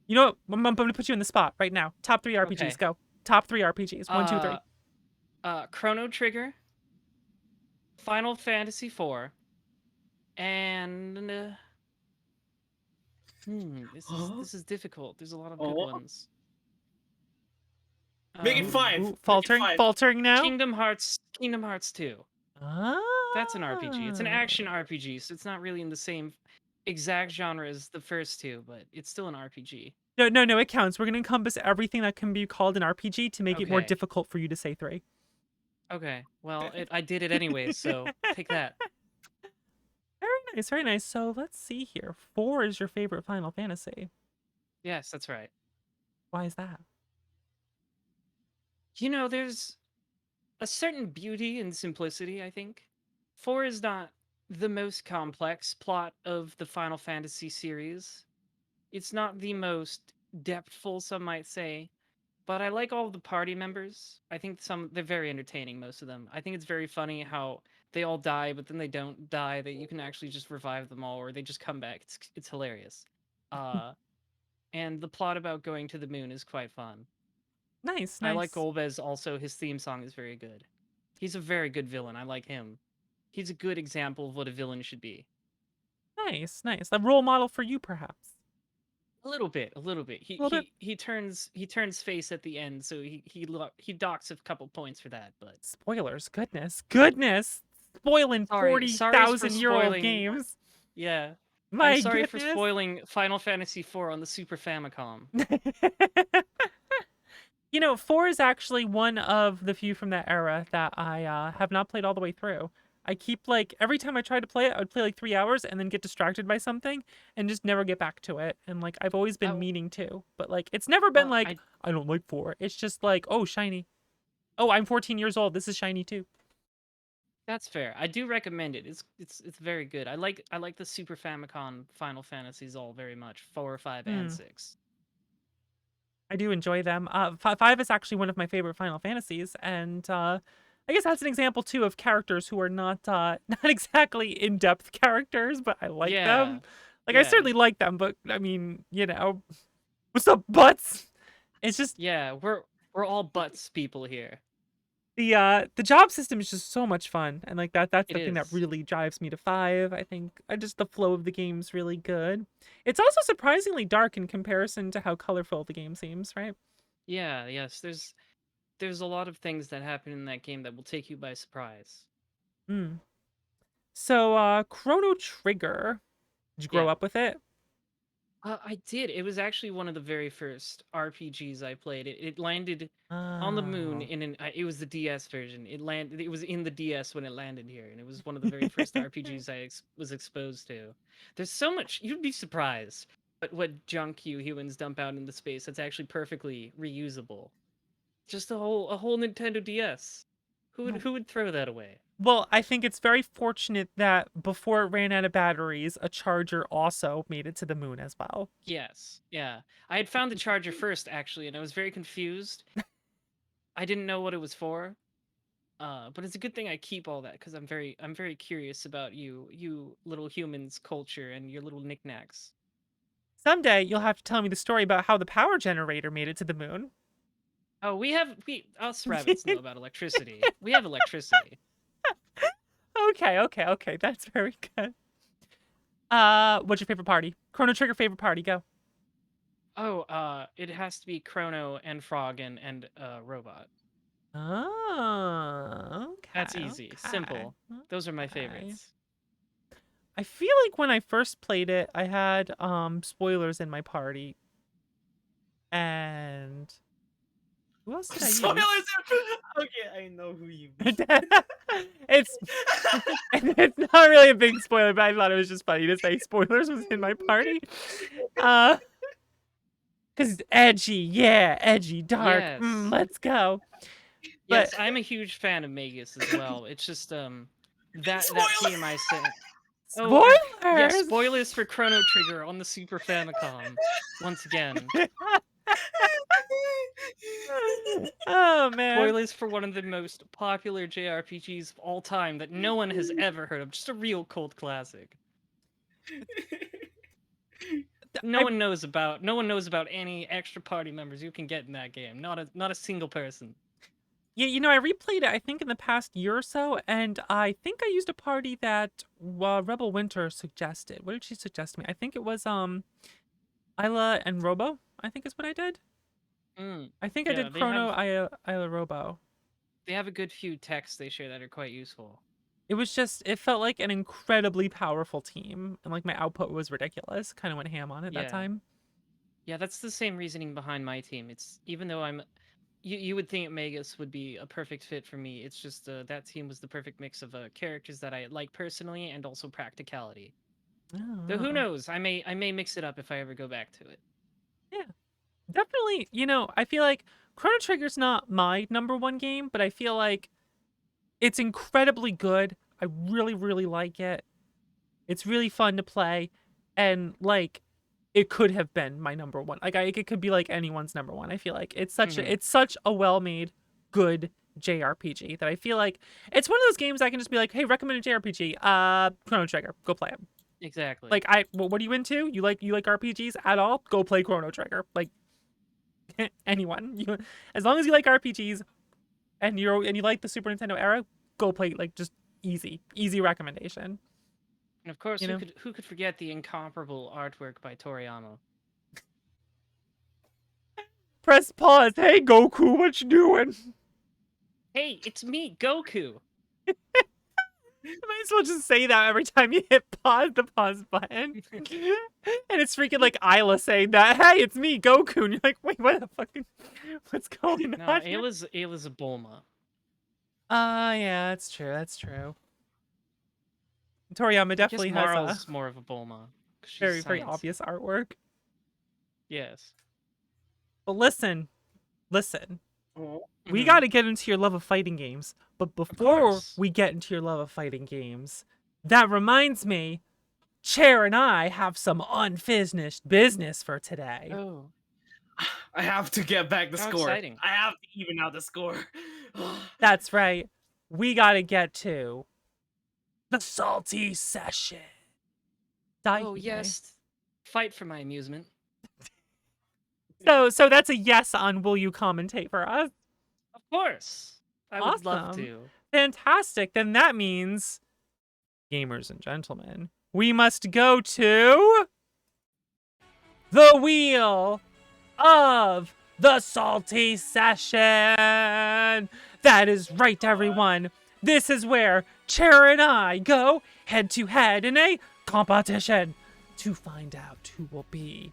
You know what? I'm going to put you in the spot right now. Top 3 RPGs, Okay. go. Top 3 RPGs. 1, 2, 3. Chrono Trigger, Final Fantasy IV, and this is difficult. There's a lot of good Oh. ones. Make it 5. Ooh, Make it faltering, 5. faltering now? Kingdom Hearts 2. Ah. That's an RPG. It's an action RPG, so it's not really in the same exact genre as the first two, but it's still an RPG. No, it counts. We're going to encompass everything that can be called an RPG to make it more Okay. difficult for you to say 3. Okay, well, I did it anyways, so take that. Very nice, very nice. So let's see here. 4 is your favorite Final Fantasy. Yes, that's right. Why is that? You know, there's a certain beauty and simplicity, I think. 4 is not the most complex plot of the Final Fantasy series. It's not the most depthful, some might say, but I like all of the party members. I think they're very entertaining, most of them. I think it's very funny how they all die, but then they don't die, that you can actually just revive them all, or they just come back. It's hilarious. And the plot about going to the moon is quite fun. Nice, I nice. like Golbez also. His theme song is very good. He's a very good villain. I like him. He's a good example of what a villain should be. Nice, nice. A role model for you, perhaps. A little bit. He turns face at the end, so he docks a couple points for that. But Spoilers, goodness, spoiling Sorry for 40,000-year-old spoiling- games. yeah, My I'm sorry for goodness. spoiling Final Fantasy IV on the Super Famicom. You know, 4 is actually one of the few from that era that I have not played all the way through. I keep, like, every time I try to play it, I would play like 3 hours and then get distracted by something and just never get back to it. And, like, I've always been Oh. meaning to. But, like, it's never been Well, like, I don't like 4. It's just like, oh, shiny. Oh, I'm 14 years old. This is shiny too. That's fair. I do recommend it. It's very good. I like the Super Famicom Final Fantasies all very much. 4, 5, and 6. I do enjoy them. 5 is actually one of my favorite Final Fantasies, and I guess that's an example too of characters who are not not exactly in-depth characters, but I like them. Like I yeah. certainly like them, but I mean, you know, what's up, butts? It's just Yeah, we're all butts people here. the job system is just so much fun, and like that's the It thing that is. really drives me to 5. I think just the flow of the game's really good. It's also surprisingly dark in comparison to how colorful the game seems, right? Yeah, yes. There's a lot of things that happen in that game that will take you by surprise. Mm. So Chrono Trigger, did you grow Yeah. up with it? I did. It was actually one of the very first RPGs I played. It landed on the moon Oh. in an. It was the DS version. It landed. It was in the DS when it landed here, and it was one of the very first RPGs I was exposed to. There's so much. You'd be surprised. But what junk you humans dump out into space that's actually perfectly reusable. Just a whole Nintendo DS. Who would throw that away? Well, I think it's very fortunate that before it ran out of batteries, a charger also made it to the moon as well. Yes, yeah. I had found the charger first, actually, and I was very confused. I didn't know what it was for. But it's a good thing I keep all that because I'm very curious about you little humans' culture and your little knickknacks. Someday you'll have to tell me the story about how the power generator made it to the moon. Oh, us rabbits know about electricity. We have electricity. Okay. That's very good. What's your favorite party? Chrono Trigger favorite party, go. Oh, it has to be Chrono and Frog and Robot. Oh, okay. That's easy, simple. Those are my Okay. favorites. I feel like when I first played it, I had spoilers in my party. And who else did I use? Spoilers! Okay, I know who you mean. it's it's not really a big spoiler, but I thought it was just funny to say spoilers was in my party. Because it's edgy, yeah, edgy, dark. Yes. Let's go. Yes, But I'm a huge fan of Magus as well. It's just that Spoiler! theme I said. Spoilers! Yeah, spoilers for Chrono Trigger on the Super Famicom. Once again. Oh man. Spoilers for one of the most popular JRPGs of all time that no one has ever heard of. Just a real cult classic. No one knows about any extra party members you can get in that game. Not a single person. Yeah, you know, I replayed it, I think, in the past year or so, and I think I used a party that Rebel Winter suggested. What did she suggest to me? I think it was Isla and Robo, I think is what I did. I think I Yeah, did they Chrono, Isla, Robo. They have a good few texts they share that are quite useful. It was just, it felt like an incredibly powerful team, and like my output was ridiculous. Kind of went ham on it that Yeah. time. Yeah, that's the same reasoning behind my team. It's even though you would think Magus would be a perfect fit for me. It's just that team was the perfect mix of characters that I like personally and also practicality. Though who Oh. knows? I may mix it up if I ever go back to it. Definitely, you know, I feel like Chrono Trigger's not my #1 game, but I feel like it's incredibly good. I really, really like it. It's really fun to play, and like, it could have been my #1. Like, it could be like anyone's #1. I feel like it's such a well-made, good JRPG that I feel like it's one of those games I can just be like, hey, recommend a JRPG. Chrono Trigger, go play it. Exactly. Like, what are you into? You like RPGs at all? Go play Chrono Trigger. Like, anyone, as long as you like RPGs and you like the Super Nintendo era, go play. Like, just easy recommendation. and of course, you know? who could forget the incomparable artwork by Toriyama? Press pause. Hey, Goku, what you doing? Hey, it's me, Goku. You might as well just say that every time you hit the pause button. And it's freaking like Isla saying that. Hey, it's me, Goku. And you're like, wait, what the fuck? What's going No, on here? Ayla's a Bulma. Yeah, that's true. Toriyama definitely has Marl's more of a Bulma. 'cause she's very science. obvious artwork. Yes. But listen. Oh. We Mhm. got to get into your love of fighting games. But before course. we get into your love of fighting games, that reminds me, Chair and I have some unfinished business for today. Oh. I have to get back the How score. exciting. I have to even out the score. That's right. We got to get to the salty session. Oh DAIHIME. yes. Fight for my amusement. So that's a yes on will you commentate for us? Of course. I would love Awesome. to. Fantastic. Then that means, gamers and gentlemen, we must go to the wheel of the salty session. That is right, everyone. This is where Chair and I go head to head in a competition to find out who will be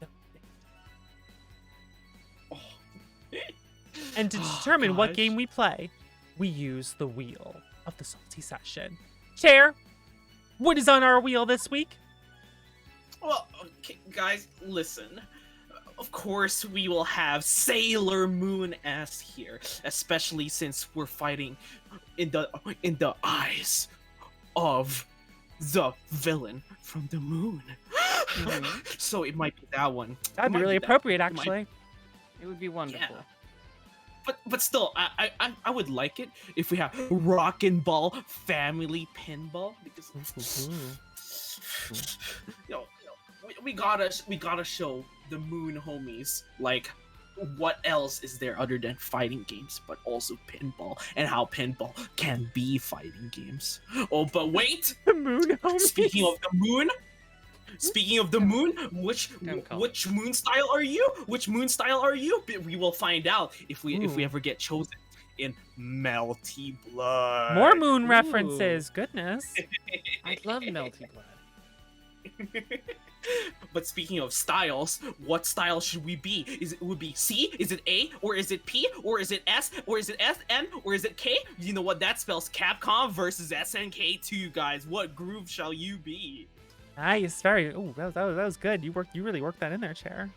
the victor. And to determine what gosh. game we play, we use the wheel of the salty session. Chair, what is on our wheel this week? Well, okay, guys, listen. Of course, we will have Sailor Moon S here, especially since we're fighting in the eyes of the villain from the moon. So it might be that one. That'd It be might really that. appropriate, It might- actually. It would be wonderful. But still, I would like it if we have Rockin' Ball Family Pinball because we gotta show the Moon homies like what else is there other than fighting games, but also pinball and how pinball can be fighting games. Oh, but wait! The moon homies. Speaking of the moon, which Don't call moon style are you? Which moon style are you? We will find out if we Ooh. ever get chosen in Melty Blood. More moon Ooh. references. Goodness. I love Melty Blood. But speaking of styles, what style should we be? Would it be C? Is it A? Or is it P? Or is it S? Or is it F, N? Or is it K? You know what that spells? Capcom versus SNK2, guys. What groove shall you be? Nice. Very. Oh, that was good. You really worked that in there, Chair.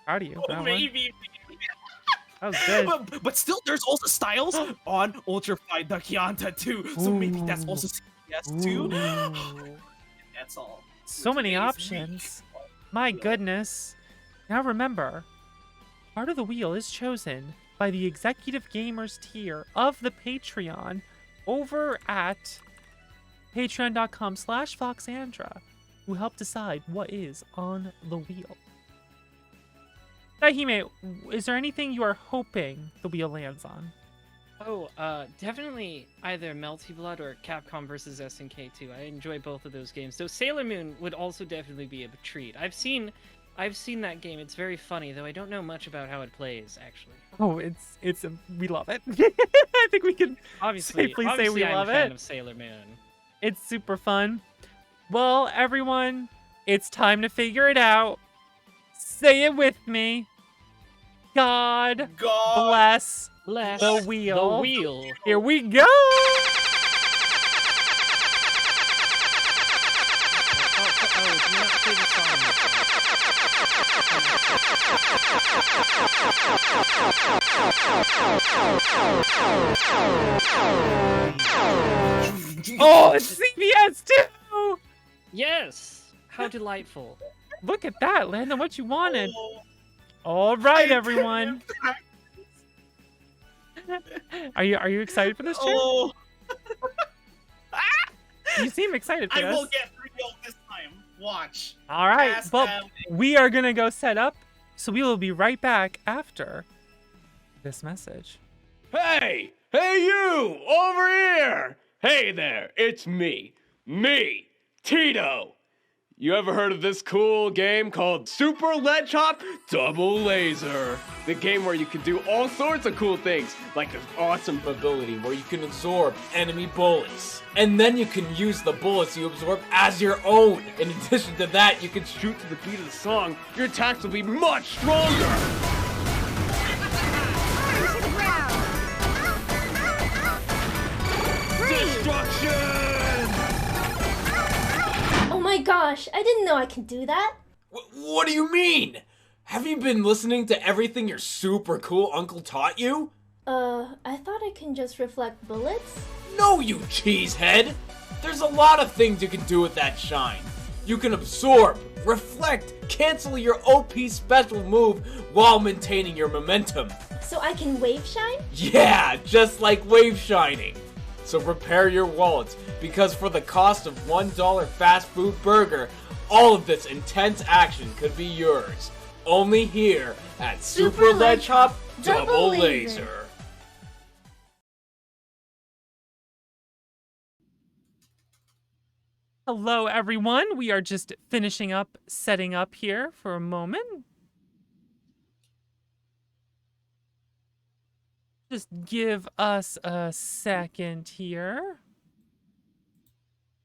Proud of you. for that one. Maybe. That was good. But still, there's also styles on Ultra Fight Dakianta too. So maybe that's Ooh. also PS2. Ooh. That's all. So many Today's options. My goodness. Now remember, part of the wheel is chosen by the executive gamers tier of the Patreon over at patreon.com/Voxandra, who help decide what is on the wheel. Daihime, is there anything you are hoping the wheel lands on? Oh, definitely either Melty Blood or Capcom vs. SNK 2. I enjoy both of those games. Though Sailor Moon would also definitely be a treat. I've seen that game. It's very funny, though I don't know much about how it plays, actually. Oh, we love it. I think we can Obviously, safely say we I'm love a fan it. of Sailor Moon. It's super fun. Well, everyone, it's time to figure it out. Say it with me. God bless Bless the wheel. The wheel. Here we go. Oh, do not play the Oh, it's CBS too. Yes! How delightful. Look at that, Landon. What you wanted? All right, everyone. Are you excited for this, Jim? Oh, You seem excited for I this. will get real this time. Watch. All right, Ask well, them. we are gonna go set up, so we will be right back after this message. Hey! Hey you! Over here! Hey there, it's me, Tito! You ever heard of this cool game called Super Ledge Hop Double Laser? The game where you can do all sorts of cool things, like an awesome ability where you can absorb enemy bullets. And then you can use the bullets you absorb as your own. In addition to that, you can shoot to the beat of the song. Your attacks will be much stronger! Destruction! Oh my gosh, I didn't know I could do that. What do you mean? Have you been listening to everything your super cool uncle taught you? I thought I can just reflect bullets. No, you cheesehead! There's a lot of things you can do with that shine. You can absorb, reflect, cancel your OP special move while maintaining your momentum. So I can wave shine? Yeah, just like wave shining. So prepare your wallets, because for the cost of $1 fast food burger, all of this intense action could be yours. Only here at Super Ledge Hop Double Laser. Hello, everyone. We are just finishing up, setting up here for a moment. Just give us a second here.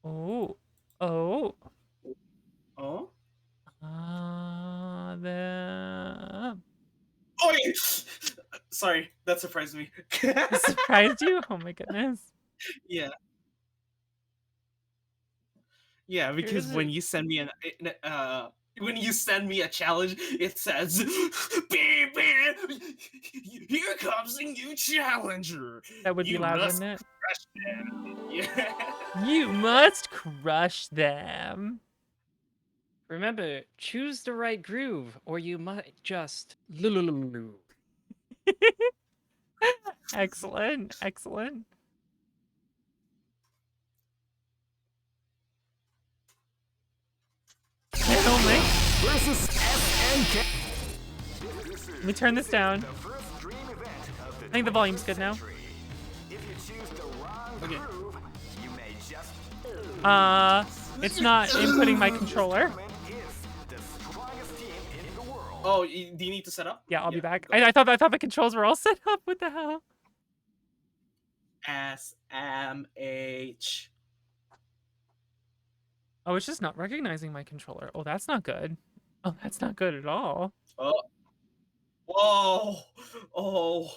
Oh. Oh? The... Oh, wait. Sorry, that surprised me. Surprised you? Oh my goodness. Yeah. Yeah, because when you send me when you send me a challenge, it says, "Baby, here comes a new challenger." That would be loud, must wouldn't it? crush them." Yeah. You must crush them. Remember, choose the right groove, or you might just lose. Excellent, excellent. Versus SNK. Let me turn this down. I think the volume's good now. Okay. It's not inputting my controller. Oh, do you need to set up? Yeah, I'll be back. I thought the controls were all set up. What the hell? SMH. Oh, it's just not recognizing my controller. Oh, that's not good. Oh, that's not good at all. Oh. Whoa. Oh.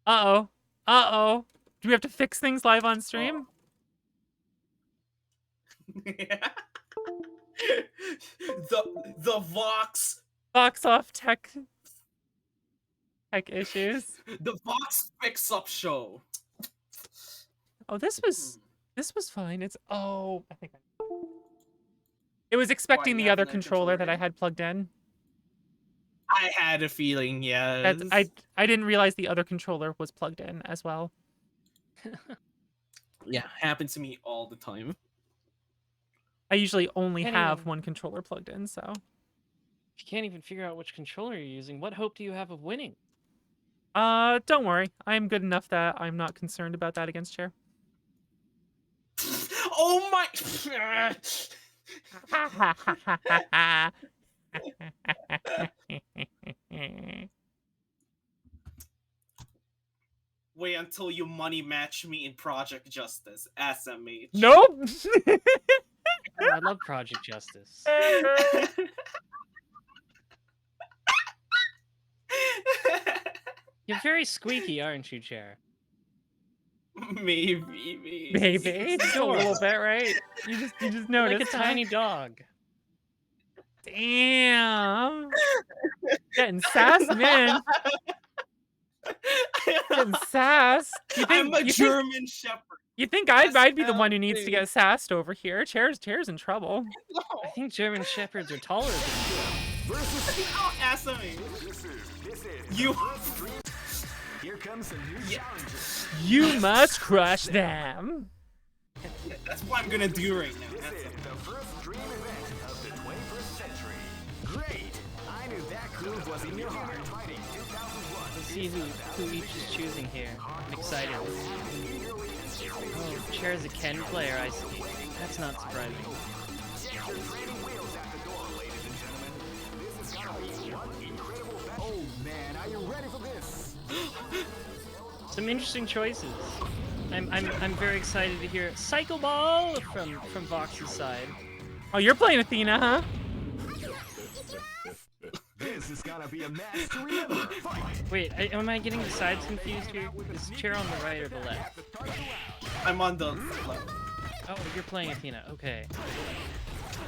Uh-oh. Uh-oh. Do we have to fix things live on stream? Yeah. the Vox Box off tech issues. The Vox Fix Up Show. Oh, this This was fine. It's oh, I think it was expecting you the have other another controller that I controller? had plugged in. I had a feeling, yes. I didn't realize the other controller was plugged in as well. Yeah, happens to me all the time. I usually only Can't have even- one controller plugged in, so. If you can't even figure out which controller you're using, what hope do you have of winning? Don't worry. I'm good enough that I'm not concerned about that against chair. Oh my! Wait until you money match me in Project Justice, SMH. Nope. Oh, I love Project Justice. You're very squeaky, aren't you, Chair? Maybe. Maybe just a little bit, right? You just You're like noticed. a huh? tiny dog. Damn. Getting sass, man. Getting sass. I'm a German Shepherd. You think I'd be the one who SLP. needs to get sassed over here? Chair's in trouble. I think German Shepherds are taller than you. Oh, SMH. This is You. Here comes a new challenger. You must crush them. That's what I'm gonna do right now. This is the first dream event of the 21st century. Great! I knew that groove was in your heart. Fighting 2001. Let's see who each is choosing here. I'm excited. Oh, Chair's a Ken player, I see. That's not surprising. Check your training wheels at the door, ladies and gentlemen. This is gonna be one incredible battle. Oh man, are you ready for this? Some interesting choices. I'm very excited to hear Psycho Ball from Vox's side. Oh, you're playing Athena, huh? This is gonna be a match to remember. Fight! Wait, am I getting the sides confused here? Is Chair on the right or the left? I'm on the left. Oh, you're playing Athena. Okay.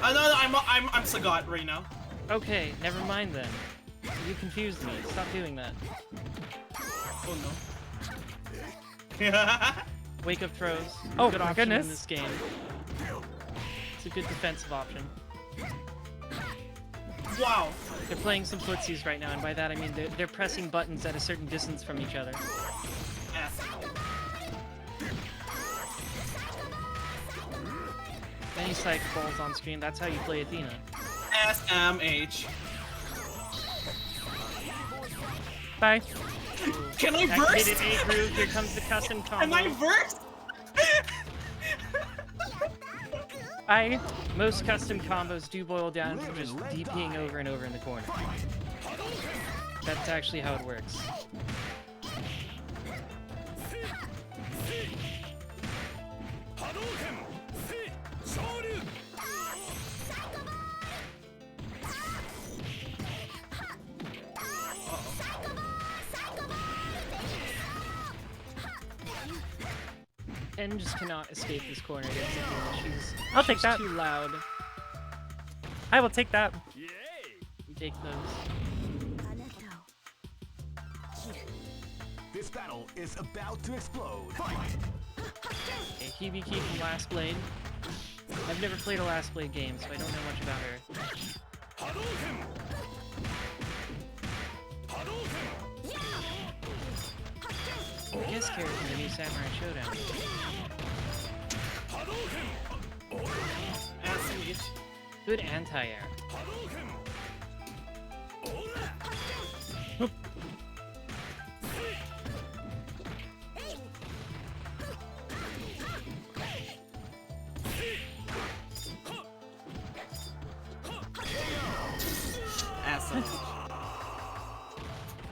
No, I'm Sagat right now. Okay, never mind then. You confused me. Stop doing that. Oh no. Wake up throws. Oh, Good my option goodness. in this game. It's a good defensive option. Wow. They're playing some footsies right now, and by that I mean they're pressing buttons at a certain distance from each other. Any psych balls on screen, that's how you play Athena. SMH. Bye. Can I burst? Activated A groove, here comes the custom combo. Can I burst? Bye. Most custom combos do boil down to just DPing over and over in the corner. That's actually how it works. N just cannot escape this corner against Athena. I'll take she's that. too loud. I will take that. Take those. This battle is about to explode. Fight! Okay, Hibiki from Last Blade. I've never played a Last Blade game, so I don't know much about her. Guest character in the new Samurai Showdown. SMH. Good anti-air.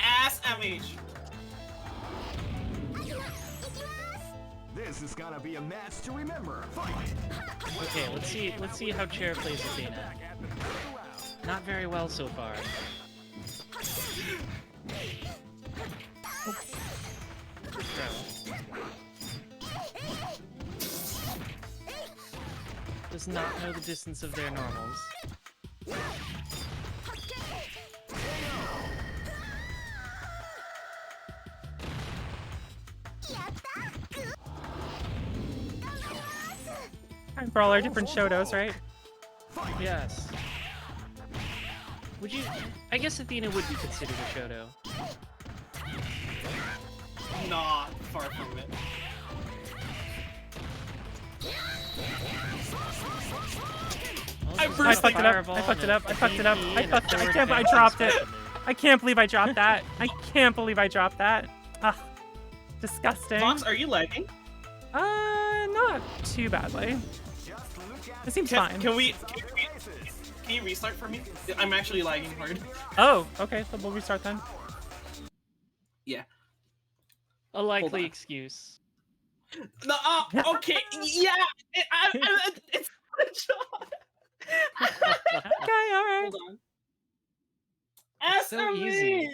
SMH. This is gonna be a match to remember. Fight! Okay, let's see how Chair plays Athena. Not very well so far. Throw. Does not know the distance of their normals. Time for all our different Shotos, right? Yes. Would you? I guess Athena would be considered a Shoto. Nah, far from it. I fucked it up. I fucked it up. I fucked it up. I fucked it. I can't. I dropped it. I can't believe I dropped that. I can't believe I dropped that. Ah, disgusting. Fox, are you lagging? Not too badly. It seems fine. Can you restart for me? I'm actually lagging hard. Oh, okay. So we'll restart then. Yeah. A likely excuse. No. Okay. Yeah. It's Okay. All right. Hold on. So easy.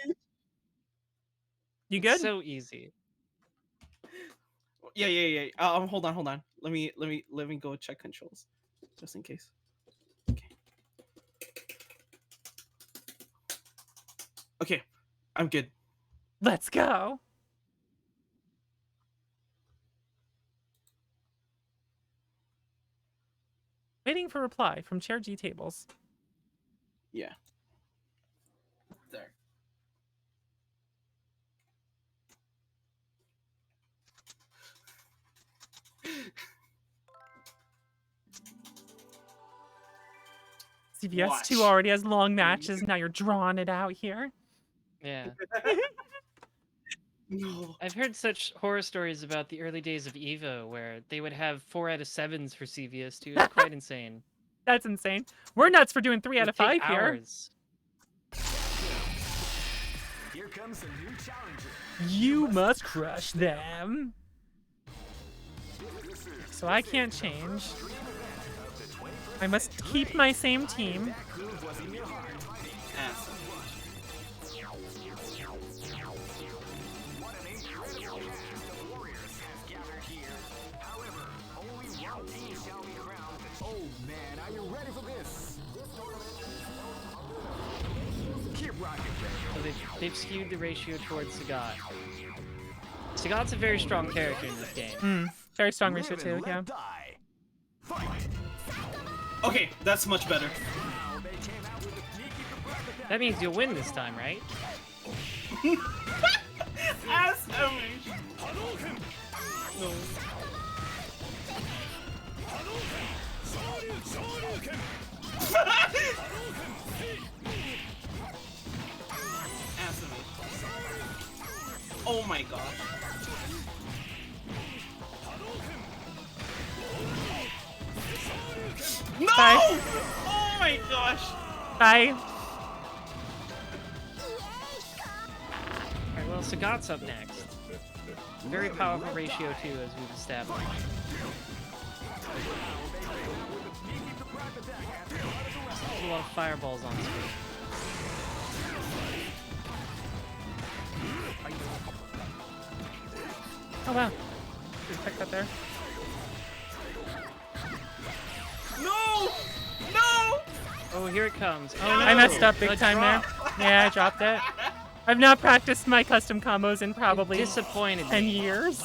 You good? So easy. Yeah. Hold on. Let me go check controls, just in case. Okay, I'm good. Let's go. Waiting for reply from Chair G Tables. Yeah. There. CVS 2 already has long matches. Now you're drawing it out here. Yeah. No. I've heard such horror stories about the early days of Evo where they would have 4 out of 7s for CVS2. It's quite insane. That's insane. We're nuts for doing 3 out of 5 here. Hours. Here comes a new challenger. You must crush them. So I can't change. I must keep my same team. Oh man, are you ready for this? Keep rocking, baby. So they've skewed the ratio towards Sagat. Sagat's a very strong character in this game. Very strong ratio too, yeah. Okay, that's much better. That means you'll win this time, right? Ass No. Oh my god. No! Bye. Oh my gosh. Bye. Alright, well, Sagat's up next. Very powerful ratio too, as we've established. There's a lot of fireballs on screen. Oh wow. Just picked up there. No! No! Oh, here it comes. Oh, no. I messed up big A time drop. there. Yeah, I dropped it. I've not practiced my custom combos in probably Disappointed 10 me. years.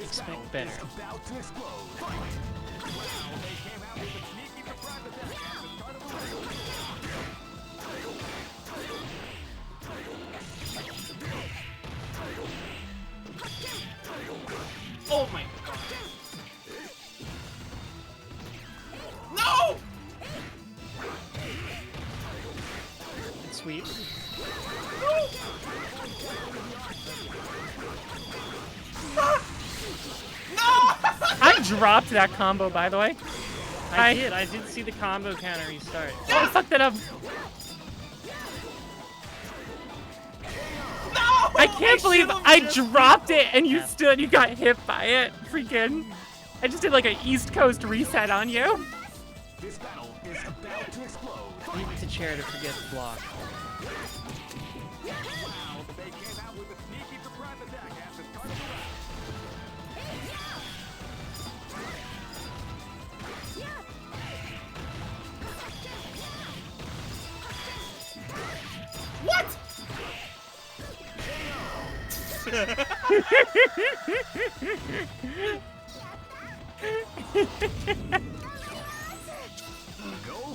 Expect better. About to explode. Wow, they came out with a sneaky surprise attack at the start of the round. Oh my god. No! Sweet. I dropped that combo, by the way. I did see the combo counter restart. I fucked it up. I can't believe I dropped it and you got hit by it. Freaking. I just did like an East Coast reset on you. This battle is about to explode. Leave it to Chair to forget the block. Wow, they came out with a sneaky surprise attack at the start of the round. What? Go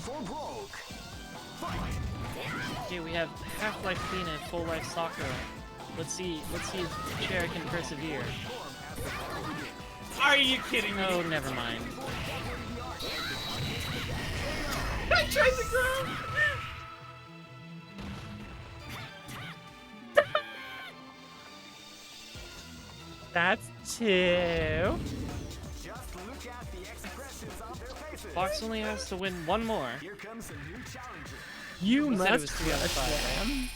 for broke. Fight. Okay, we have Half-Life Athena and Full Life Sakura. Let's see if Cher can persevere. Are you kidding me? Oh, never mind. I tried to grab. That's 2. Just look at the expressions on their faces. Fox only has to win one more. Here comes a new challenger. You Who said it must was 3 out of crush 5? them.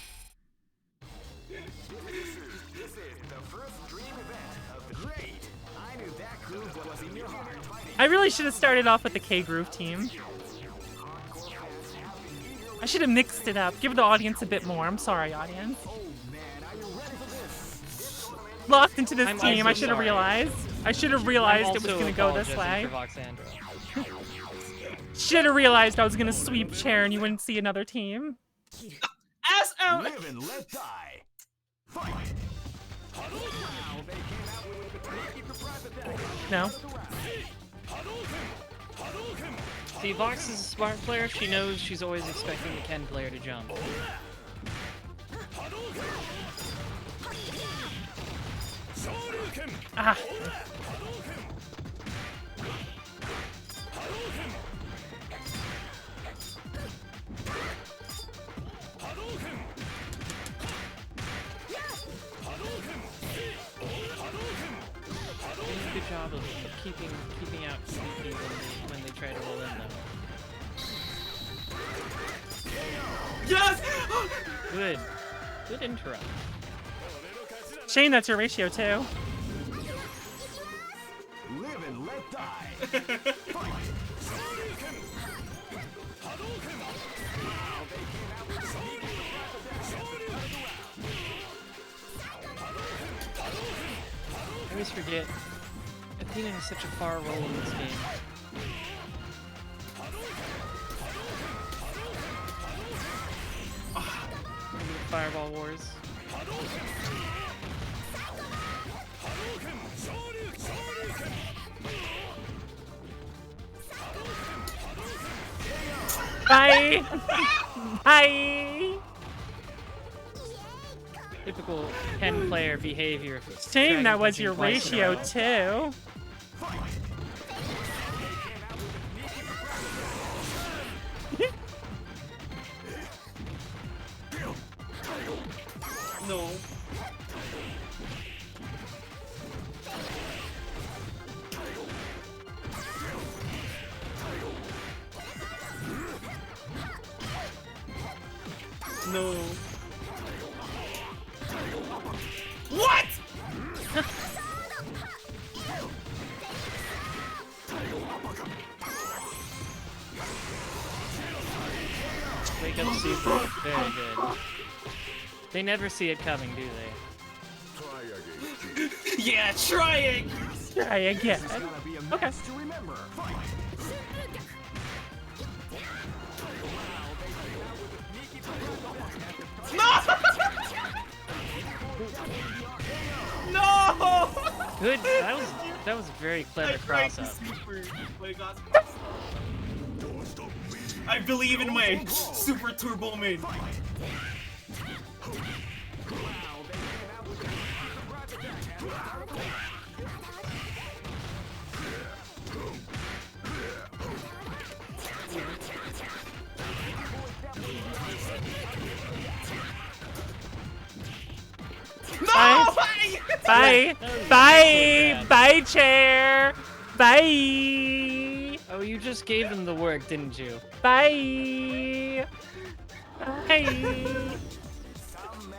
This is the first dream event of the great. I knew that groove was in your heart. I really should have started off with the K-Groove team. I should have mixed it up. Give the audience a bit more. I'm sorry, audience. Locked into this I'm team. also I should have sorry. realized. I should have realized it was going to go this way. For Voxandra. Should have realized I was going to sweep chair and you wouldn't see another team. Ass out. Live and let die. Fight. No. See, Vox is a smart player. She knows she's always expecting the Ken player to jump. Ah. Good job of keeping out sneaky when they try to roll in though. Yes. Good interrupt. Shane, that's your ratio too. Live and let die. Fight. I always forget. Athena has such a far role in this game. Fireball Wars. Bye. Bye. Typical Ken player behavior. Shane, that was Dragon your punching twice in a ratio row. too. No. No. What? Wake up super. Very good. They never see it coming, do they? Yeah, try it. Try again. Okay. To remember. Fight. No. Good. That was a very clever cross up. I believe in my super turbo main. No! Bye. Bye. Bye, chair. Bye. Oh, you just gave them the work, didn't you? Bye. Bye.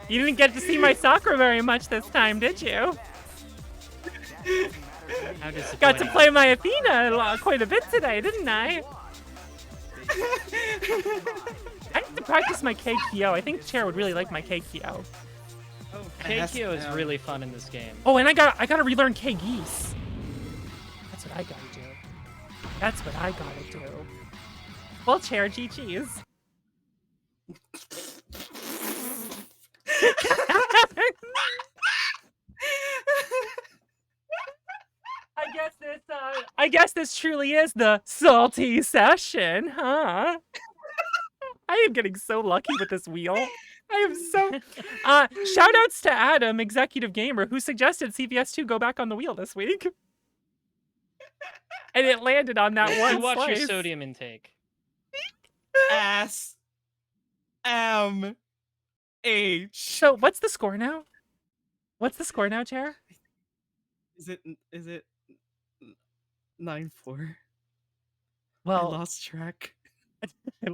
You didn't get to see my Sakura very much this time, did you? How disappointing. Got to play my Athena quite a bit today, didn't I? I need to practice my KKO. I think Chair would really like my KKO. KKO is really fun in this game. Oh, and I gotta relearn K Geese. That's what I gotta do. That's what I gotta do. Well, Chair, GG's. I guess this truly is the salty session, huh? I am getting so lucky with this wheel. I am so... shout outs to Adam, Executive Gamer, who suggested CVS2 go back on the wheel this week. And it landed on that You one watch your slice. sodium intake. S M H. So what's the score now? What's the score now, Chair? Is it 9-4? I Well, lost track.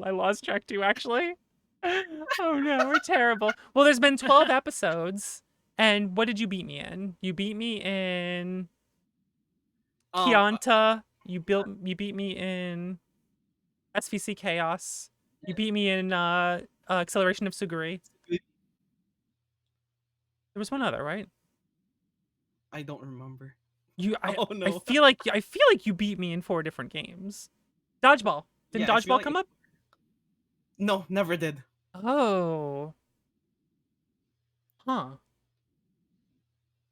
I lost track too, actually. Oh no, we're terrible. Well, there's been 12 episodes. And what did you beat me in? You beat me in Kianta. You beat me in SVC Chaos. You beat me in Acceleration of Suguri. There was one other, right? I don't remember. I no. feel like you beat me in 4 different games. Dodgeball. Didn't Yeah, I feel Dodgeball like come up? No, never did. Oh. Huh.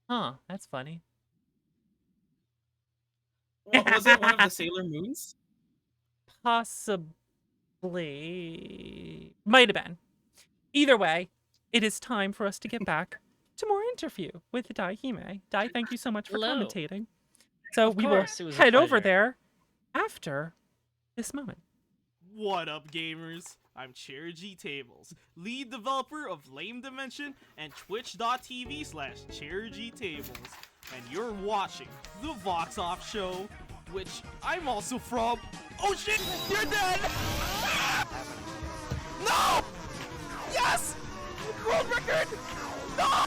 Huh, that's funny. Was it one of the Sailor Moons? Possibly. Might have been. Either way, it is time for us to get back to more interview with DAIHIME. Dai, thank you so much for Hello. commentating. So Of we course, it will was a head over pleasure. there after this moment. What up, gamers? I'm Chair G Tables, lead developer of Lame Dimension and twitch.tv/ChairGTables. And you're watching the Vox Off Show, which I'm also from. Oh shit, you're dead! No! Yes! World record! No!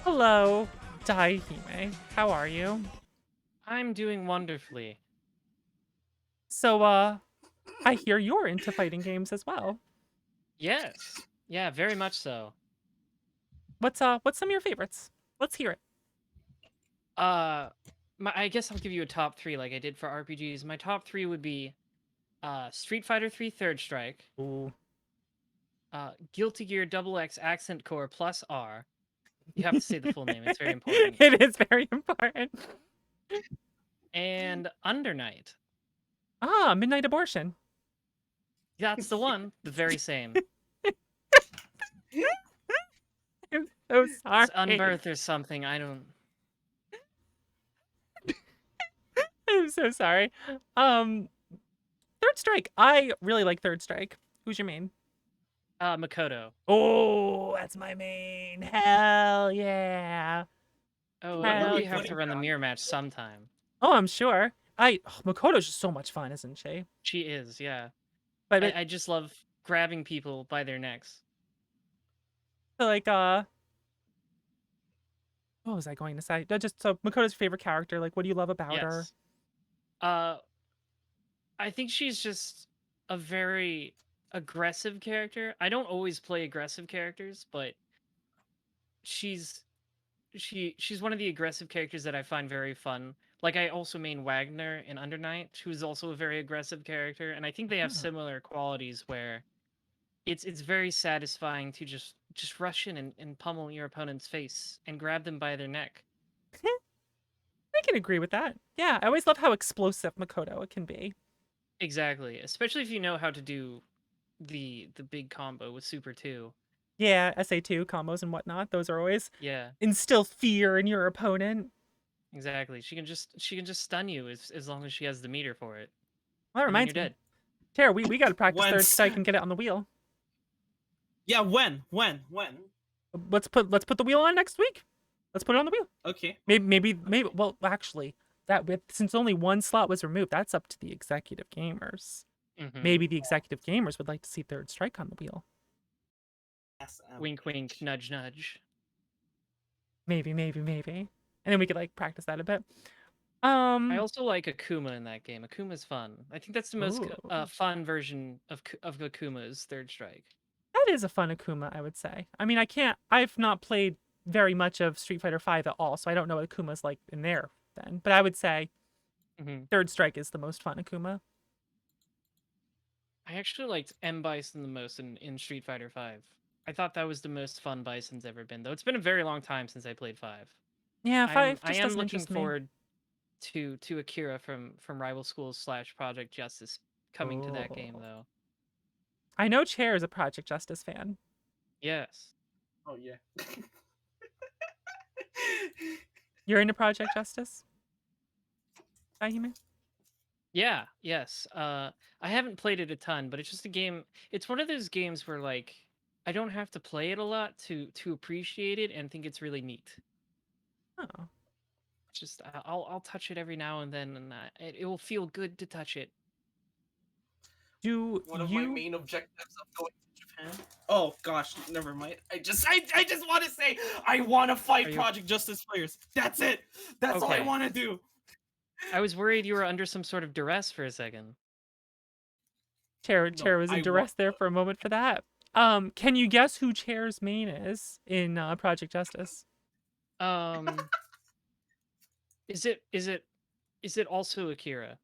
Hello, DAIHIME. How are you? I'm doing wonderfully. So, I hear you're into fighting games as well. Yes. Yeah, very much so. What's some of your favorites? Let's hear it. I guess I'll give you a top 3 like I did for RPGs. My top 3 would be Street Fighter 3 Third Strike, Ooh. Guilty Gear XX Accent Core plus R. You have to say the full name. It's very important. It is very important. And Under Night. Ah, Midnight Abortion. That's the one. The very same. I'm so sorry. It's Unbirth or something. I don't. I'm so sorry. Third Strike. I really like Third Strike. Who's your main? Makoto. Oh, that's my main. Hell yeah. Oh, Hell we yeah. have to run the mirror match sometime. Oh, I'm sure. Makoto's just so much fun, isn't she? She is, yeah. But I just love grabbing people by their necks. like what was I going to say? So Makoto's your favorite character. Like, what do you love about her? Yes. I think she's just a very aggressive character. I don't always play aggressive characters, but she's one of the aggressive characters that I find very fun. Like I also main Wagner in Under Night, who's also a very aggressive character, and I think they have similar qualities where it's very satisfying to just rush in and pummel your opponent's face and grab them by their neck. I can agree with that. Yeah, I always love how explosive Makoto can be. Exactly, especially if you know how to do the big combo with Super 2. Yeah, SA2 combos and whatnot. Those are always Yeah, instill fear in your opponent. exactly. She can just stun you as long as she has the meter for it. Well, that And then reminds you're me. dead. Tara, we got to practice Third Once. Strike and get it on the wheel. Yeah, when? Let's put the wheel on next week. Let's put it on the wheel. Okay. Maybe. Well, actually, since only one slot was removed, that's up to the executive gamers. Mhm. Maybe the executive gamers would like to see Third Strike on the wheel. Wink, wink, nudge, nudge. Maybe. And then we could like practice that a bit. I also like Akuma in that game. Akuma's fun. I think that's the most Ooh. fun version of Akuma is Third Strike. That is a fun Akuma, I would say. I mean, I've not played very much of Street Fighter V at all, so I don't know what Akuma's like in there then. But I would say Third Strike is the most fun Akuma. I actually liked M Bison the most in Street Fighter 5. I thought that was the most fun Bison's ever been, though it's been a very long time since I played 5. Yeah, 5 I just am doesn't looking interest me. forward to Akira from Rival Schools / Project Justice coming to that game, though. I know Chair is a Project Justice fan. Yes. Oh yeah. You're into Project Justice? DAIHIME? Yeah, yes. I haven't played it a ton, but it's just a game. It's one of those games where like I don't have to play it a lot to appreciate it and think it's really neat. Oh. It's just I'll touch it every now and then, and it will feel good to touch it. Do One of you... my main objectives of going to Japan. Oh gosh, never mind. I just want to say I want to fight Project Justice players. That's it. That's all I Okay. want to do. I was worried you were under some sort of duress for a second. Chair was in I duress there for a moment for that. Can you guess who Chair's main is in Project Justice? Is it also Akira?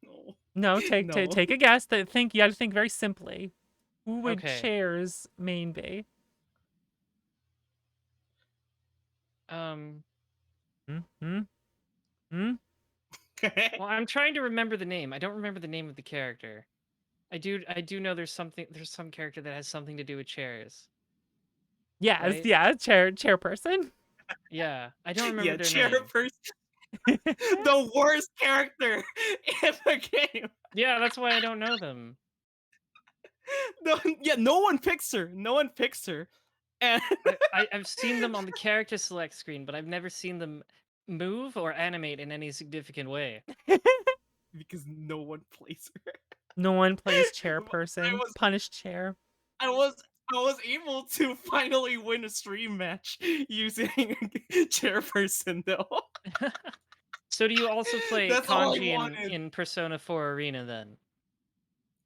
No. No, take a guess. You got to think very simply. Who would Okay. Chair's main be? Well, I'm trying to remember the name. I don't remember the name of the character. I do know there's some character that has something to do with chairs. Yes, Right? yeah, chairperson. Yeah, I don't remember their name. Chairperson. The worst character in the game. Yeah, that's why I don't know them. No one picks her. No one picks her. And I've seen them on the character select screen, but I've never seen them move or animate in any significant way. because no one plays her. No one plays chairperson. was- Punish Chair. I was able to finally win a stream match using chairperson though. So do you also play That's all I Kanji wanted. in Persona 4 Arena then?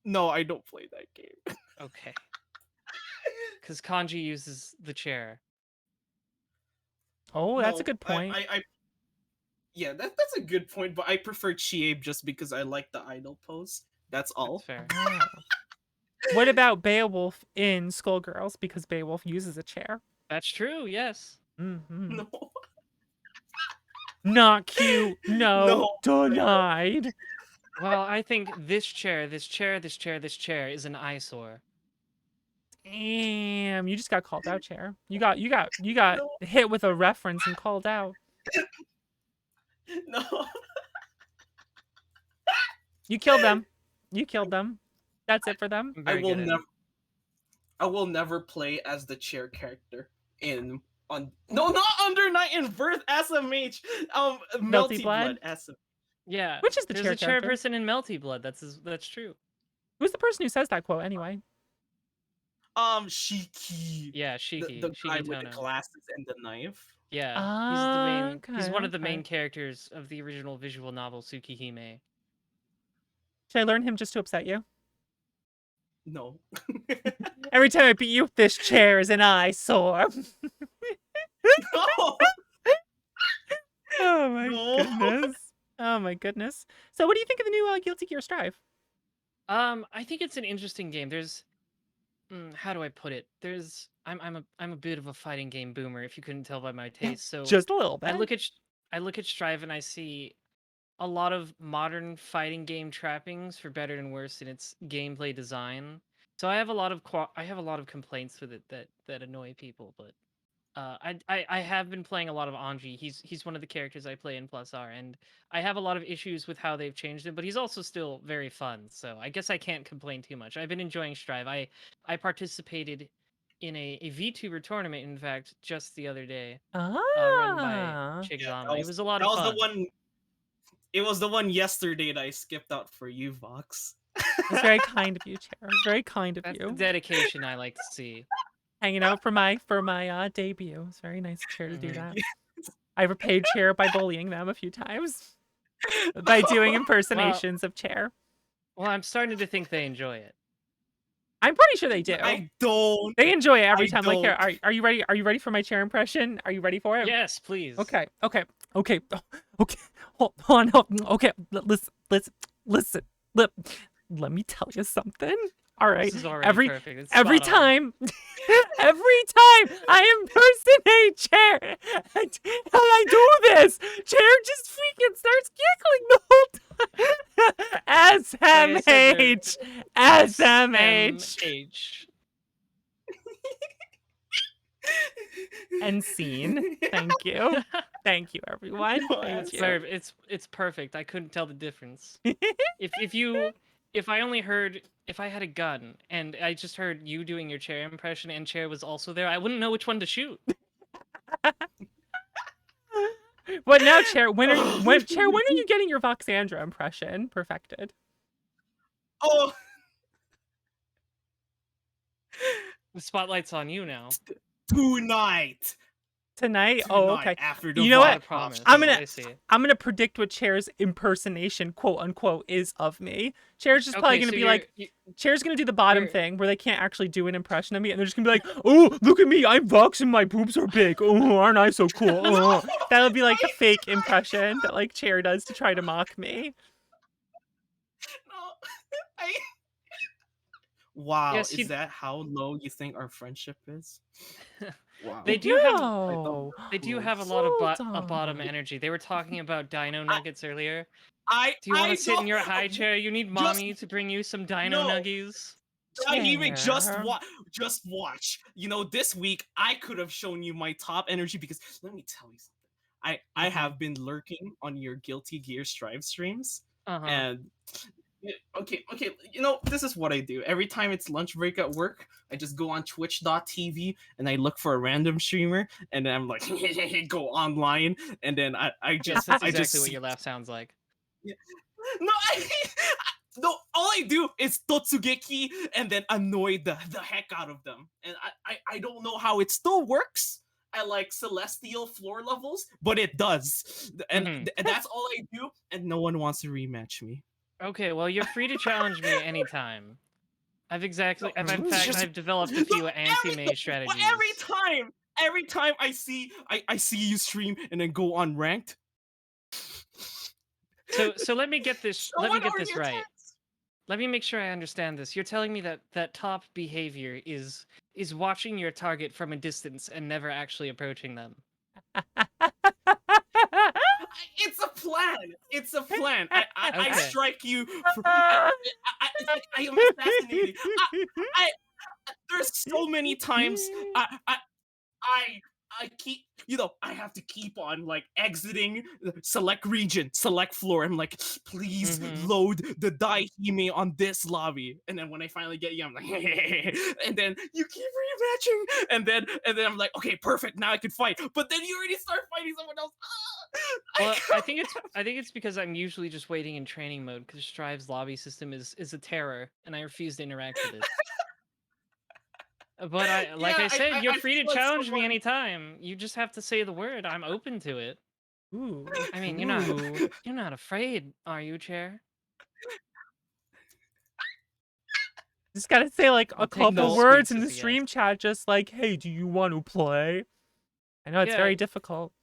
No, I don't play that game. Okay. Because Kanji uses the chair. Oh, that's a No, good point. Yeah, that's a good point, but I prefer Chiabe just because I like the idol pose. That's all. That's fair. Oh. What about Beowulf in Skullgirls? Because Beowulf uses a chair. That's true, yes. Mm-hmm. No. Not cute. No. Denied. Well, I think this chair is an eyesore. Damn, you just got called out, Chair. You got hit with a reference and called out. No. You killed them. You killed them. That's it for them. I'm I very will good at it. never I will never play as the chair character in not Under Night and Birth SMH. Melty Blood SM. Yeah. Which is the There's chair a character? chairperson in Melty Blood. That's true. Who's the person who says that quote anyway? Shiki. Yeah, Shiki. The guy Shiki with the Tono. glasses and the knife. Yeah, he's one of the Okay. main characters of the original visual novel Tsukihime. Should I learn him just to upset you? No. Every time I beat you, this chair is an eyesore. No. Oh my No. goodness. Oh my goodness. So what do you think of the new Guilty Gear Strive? I think it's an interesting game. There's how do I put it? I'm a bit of a fighting game boomer, if you couldn't tell by my taste. So Just a little bit. I look at Strive and I see a lot of modern fighting game trappings, for better and worse, in its gameplay design. So I have a lot of complaints with it that annoy people, but I have been playing a lot of Anji. He's one of the characters I play in Plus R, and I have a lot of issues with how they've changed him, but he's also still very fun. So I guess I can't complain too much. I've been enjoying Strive. I participated in a VTuber tournament, in fact, just the other day, run by Chigzama. It was a lot of fun. It was the one yesterday that I skipped out for you, Vox. It's very kind of you, Chair. It's very kind of That's you. the dedication I like to see. Hanging out for my debut. It's very nice of Chair to do Mhm. that. I repaid Chair by bullying them a few times. By doing impersonations of Chair. Well, I'm starting to think they enjoy it. I'm pretty sure they do. I don't. They enjoy it every I time. Like, here, don't. are you ready? Are you ready for my Chair impression? Are you ready for it? Yes, please. Okay. Okay, okay, hold on. Okay, listen. Let me tell you something. All right, This is already every perfect. It's every spot on. time, every time I impersonate Chair and I do this, Chair just freaking starts giggling the whole time. Like I said, you're SMH, SMH, SMH. and scene. Thank you, thank you, everyone. Thank you. It's perfect. I couldn't tell the difference. If I only heard, if I had a gun and I just heard you doing your Chair impression and Chair was also there, I wouldn't know which one to shoot. But now, Chair, when are you getting your Voxandra impression perfected? Oh, The spotlight's on you now. tonight. Tonight? Oh, Tonight, okay. after the You know Not a what? promise. I'm but gonna I see. I'm gonna predict what Chair's impersonation, quote unquote, is of me. Chair's just probably Okay, gonna so be like, you- Chair's gonna do the bottom you're- thing where they can't actually do an impression of me, and they're just gonna be like, "Oh, look at me, I'm Vox and my boobs are big. Oh, aren't I so cool?" Oh. That'll be like the fake impression that like Chair does to try to mock me. No, I... Wow, Yes, is you- that how low you think our friendship is? Wow. They do have No. they do have a lot of Hold bottom on. energy. They were talking about dino nuggets earlier. I Do you want I to sit in don't- your high chair? You need mommy to bring you some dino No. nuggies. Daihime, Chair. just watch. You know, this week I could have shown you my top energy because let me tell you something. I have been lurking on your Guilty Gear Strive streams, Uh-huh. and okay, you know, this is what I do. Every time it's lunch break at work, I just go on twitch.tv and I look for a random streamer, and then I'm like, go online, and then I Yes, just that's I exactly just what your laugh sounds like. no, no, all I do is Totsugeki and then annoy the heck out of them. And I don't know how it still works at like celestial floor levels, but it does. And that's all I do, and no one wants to rematch me. Okay, well, you're free to challenge me anytime. In fact, Just- I've developed a few anti-mage strategies. Every time I see you stream and then go on ranked. So let me get this let me Someone get already this right. attacks. Let me make sure I understand this. You're telling me that top behavior is watching your target from a distance and never actually approaching them. It's a plan. It's a plan. I Okay. strike you. I am assassinating. There's so many times I keep, you know, I have to keep on like exiting select region, select floor. I'm like, please load the Daihime on this lobby. And then when I finally get you, I'm like, and then you keep rematching, and then I'm like, okay, perfect, now I can fight. But then you already start fighting someone else. Well, I think it's because I'm usually just waiting in training mode because Strive's lobby system is a terror, and I refuse to interact with it. But like I said, you're free to challenge me anytime. You just have to say the word. I'm open to it. Ooh. I mean, you're not afraid, are you, Chair? Just gotta say like I'll a take couple those words sweets in the as a yes. stream chat, just like, "Hey, do you want to play?" I know it's Yeah. very difficult.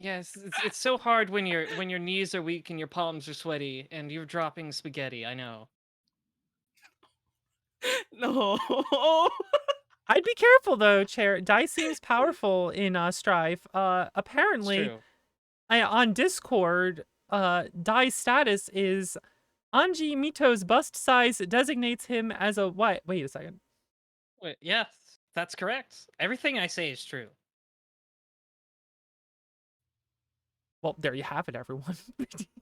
Yes, it's so hard when your knees are weak and your palms are sweaty and you're dropping spaghetti. I know. No. I'd be careful though, Chair. Dai seems powerful in Strive. It's Apparently, true. on Discord, Dai's status is Anji Mito's bust size designates him as a what? Wait a second. Wait, yes, that's correct. Everything I say is true. Well, there you have it, everyone.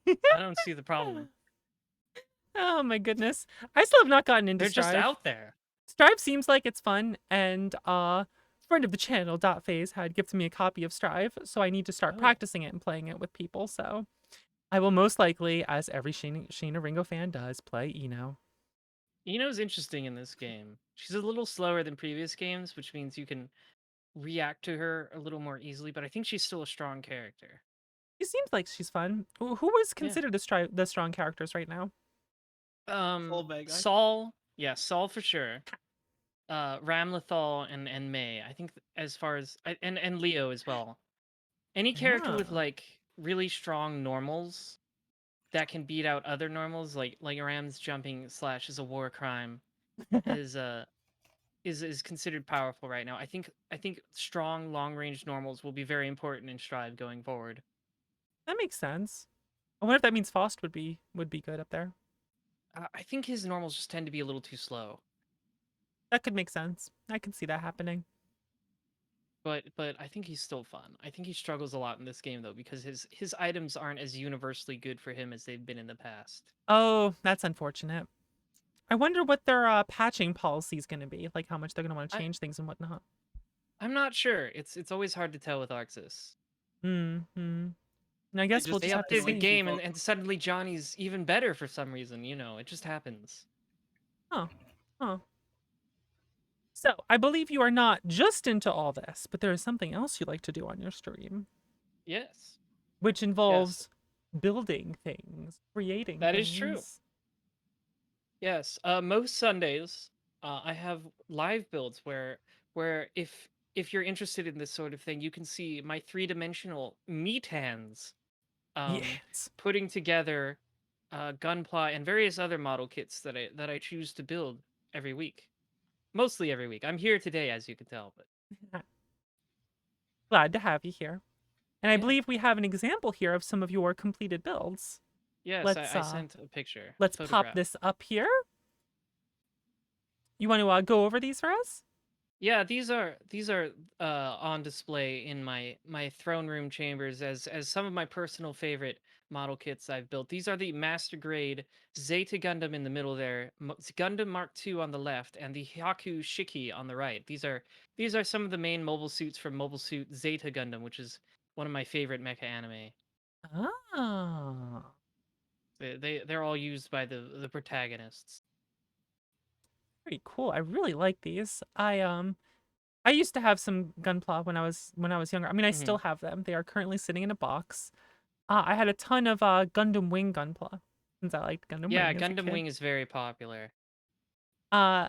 I don't see the problem. Oh my goodness. I still have not gotten into They're Strive. just out there. Strive seems like it's fun, and friend of the channel, Phase, had gifted me a copy of Strive, so I need to start practicing it and playing it with people, so I will most likely, as every Sheena Ringo fan does, play Ino. Ino's interesting in this game. She's a little slower than previous games, which means you can react to her a little more easily, but I think she's still a strong character. She seems like she's fun. Who was considered the strong characters right now? Saul, yeah, Saul for sure. Ramlethal and May. I think as far as and Leo as well. Any character with Yeah. like really strong normals that can beat out other normals, like Ram's jumping slash is a war crime, is is considered powerful right now. I think strong long range normals will be very important in Strive going forward. That makes sense. I wonder if that means Faust would be good up there. I think his normals just tend to be a little too slow. That could make sense. I can see that happening. But I think he's still fun. I think he struggles a lot in this game though because his items aren't as universally good for him as they've been in the past. Oh, that's unfortunate. I wonder what their patching policy is going to be, like how much they're going to want to I change things and whatnot. I'm not sure. It's always hard to tell with Arxis. Hmm. And I They guess we'll just They just have to updated the like see. game people. and suddenly Johnny's even better for some reason, you know, it just happens. Huh. Huh. So, I believe you are not just into all this, but there is something else you like to do on your stream, Yes. which Yes. involves building things, creating That is true. things. Yes. Most Sundays, I have live builds where if you're interested in this sort of thing, you can see my three-dimensional meat hands Yes. putting together Gunpla and various other model kits that I choose to build every week. Mostly every week. I'm here today, as you can tell, but Glad to have you here. And I yeah. believe we have an example here of some of your completed builds. Yes, Let's I sent a picture, let's pop photograph. this up here. You want to go over these for us? Yeah, these are on display in my throne room chambers as some of my personal favorite model kits I've built. These are the master grade Zeta Gundam in the middle there, Gundam Mark II on the left, and the Hyaku Shiki on the right. These are some of the main mobile suits from Mobile Suit Zeta Gundam, which is one of my favorite mecha anime. Ah. They're all used by the protagonists. Pretty cool. I really like these. I used to have some Gunpla when I was younger. I mean, I Hmm. still have them. They are currently sitting in a box. I had a ton of Gundam Wing Gunpla since I liked Gundam Yeah, Wing as a Gundam kid. Wing is very popular. Uh,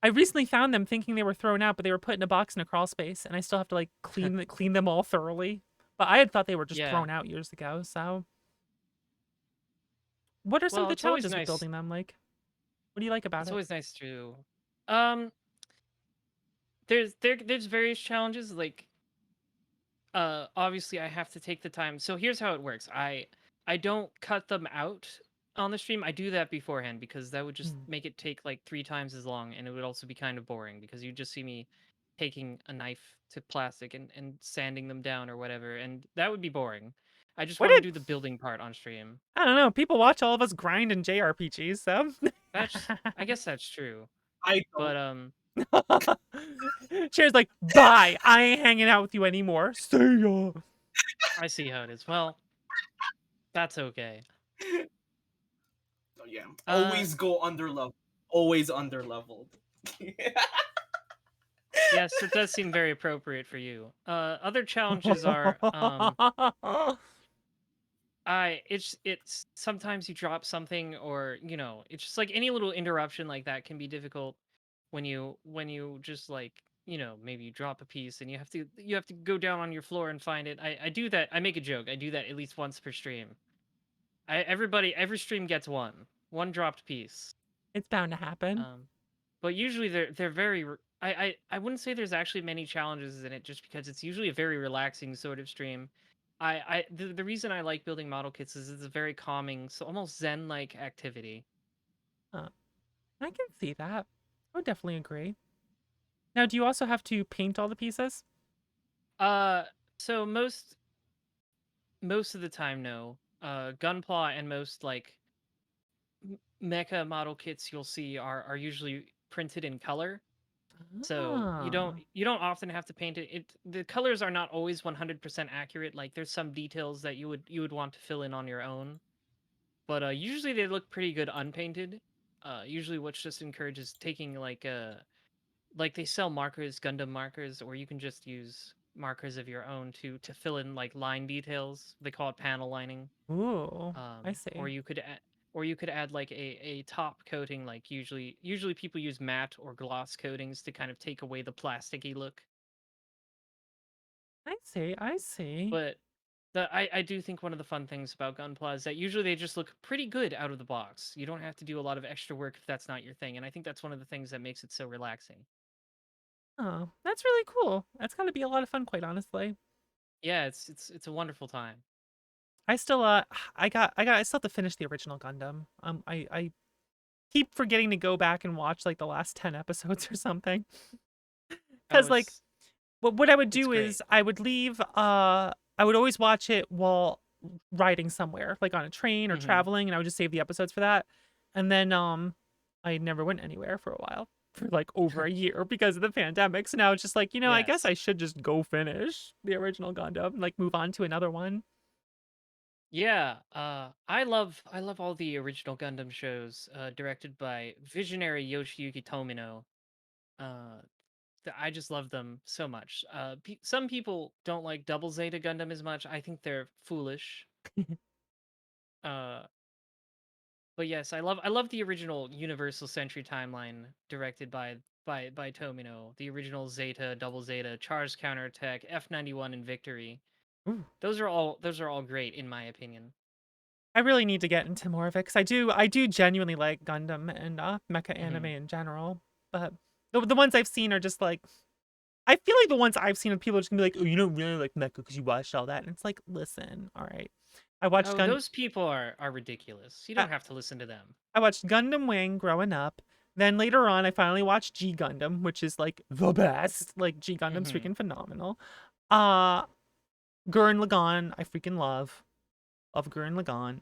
I recently found them thinking they were thrown out, but they were put in a box in a crawl space, and I still have to like clean them all thoroughly. But I had thought they were just Yeah. thrown out years ago. So, what are some of Well, the it's always challenges with nice. building them? Like, what do you like about It's it? always nice to um there's various challenges like obviously I have to take the time. So here's how it works. I don't cut them out on the stream. I do that beforehand because that would just Mm. make it take like 3 times as long and it would also be kind of boring because you just see me taking a knife to plastic and sanding them down or whatever and that would be boring. I just What want to did do the building part on stream. I don't know. People watch all of us grind in JRPGs, so. I guess that's true. I But don't. Cher's like, bye. I ain't hanging out with you anymore. See ya. I see how it is. Well, that's okay. Oh, yeah. Uh, Always go under level. Always under leveled. yes, it does seem very appropriate for you. Other challenges are it's sometimes you drop something or you know it's just like any little interruption like that can be difficult when you just like you know maybe you drop a piece and you have to go down on your floor and find it. I do that. I make a joke. I do that at least once per stream. Every stream gets one dropped piece. It's bound to happen. But usually they're very. I wouldn't say there's actually many challenges in it, just because it's usually a very relaxing sort of stream. The reason I like building model kits is it's a very calming, so almost zen-like activity. I can see that. I would definitely agree. Now, do you also have to paint all the pieces? So most of the time, no. Gunpla and most like mecha model kits you'll see are usually printed in color. So Ah. you don't often have to paint it. The colors are not always 100% accurate. Like there's some details that you would want to fill in on your own. But usually they look pretty good unpainted. Usually which just encourages taking like they sell markers, Gundam markers, or you can just use markers of your own to fill in like line details. They call it panel lining. Ooh. I Or see. you could add like a top coating. Like usually people use matte or gloss coatings to kind of take away the plasticky look. I see. I see. But I do think one of the fun things about Gunpla is that usually they just look pretty good out of the box. You don't have to do a lot of extra work if that's not your thing, and I think that's one of the things that makes it so relaxing. Oh, that's really cool. That's got to be a lot of fun, quite honestly. Yeah, it's a wonderful time. I still I still have to finish the original Gundam. I keep forgetting to go back and watch like the last 10 episodes or something. Oh, Cuz like what I would it's do great. is I would leave I would always watch it while riding somewhere, like on a train or Mhm. traveling, and I would just save the episodes for that. And then I never went anywhere for a while, for like over a year because of the pandemic. So now it's just like, I guess Yes. I should just go finish the original Gundam, like move on to another one. Yeah, I love all the original Gundam shows directed by visionary Yoshiyuki Tomino. Uh, I just love them so much. Some people don't like Double Zeta Gundam as much. I think they're foolish. Uh, but yes, I love the original Universal Century timeline directed by Tomino. The original Zeta, Double Zeta, Char's Counterattack, F91, and Victory. Ooh. Those are all great in my opinion. I really need to get into more of it because I do genuinely like Gundam and mecha anime Mhm. in general. But the ones I've seen are just like, I feel like the ones I've seen, people are just gonna be like, oh, you don't really like mecha because you watched all that, and it's like, listen, all right, I watched Oh, Gun those people are ridiculous. You I, don't have to listen to them. I watched Gundam Wing growing up. Then later on, I finally watched G Gundam, which is like the best. Like G Gundam's Mhm. freaking phenomenal. Uh Gurren Lagann, I freaking love Gurren Lagann.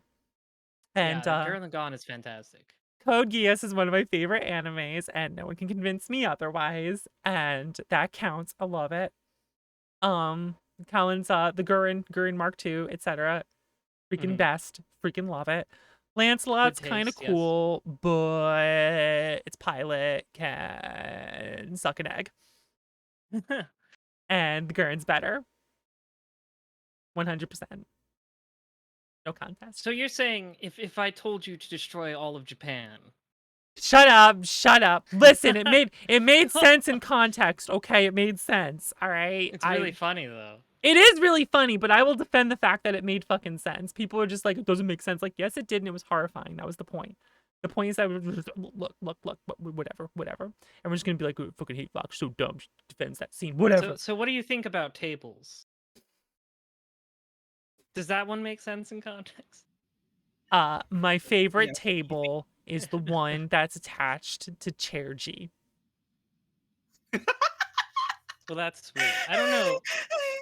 And Yeah, Gurren Lagann is fantastic. Code Geass is one of my favorite animes, and no one can convince me otherwise. And that counts. I love it. Colin's the Gurren Mark II, etc. Freaking Mhm. best. Freaking love it. Good Lancelot's kind of taste, yes. cool, but its pilot can suck an egg. And the Gurren's better. 100%. No contest. So you're saying if I told you to destroy all of Japan, Shut up, shut up. Listen, it made sense in context, okay? It made sense. All right. it's really funny though. It is really funny, but I will defend the fact that it made fucking sense. People are just like, it doesn't make sense. Like, yes, it did, and it was horrifying. That was the point. The point is that it was just, look, whatever. And we're just gonna be like, oh, fucking hate Fox, so dumb. She defends that scene, whatever. So what do you think about tables? Does that one make sense in context? My favorite Yeah. table is the one that's attached to Chair G. Well, that's sweet. I don't know.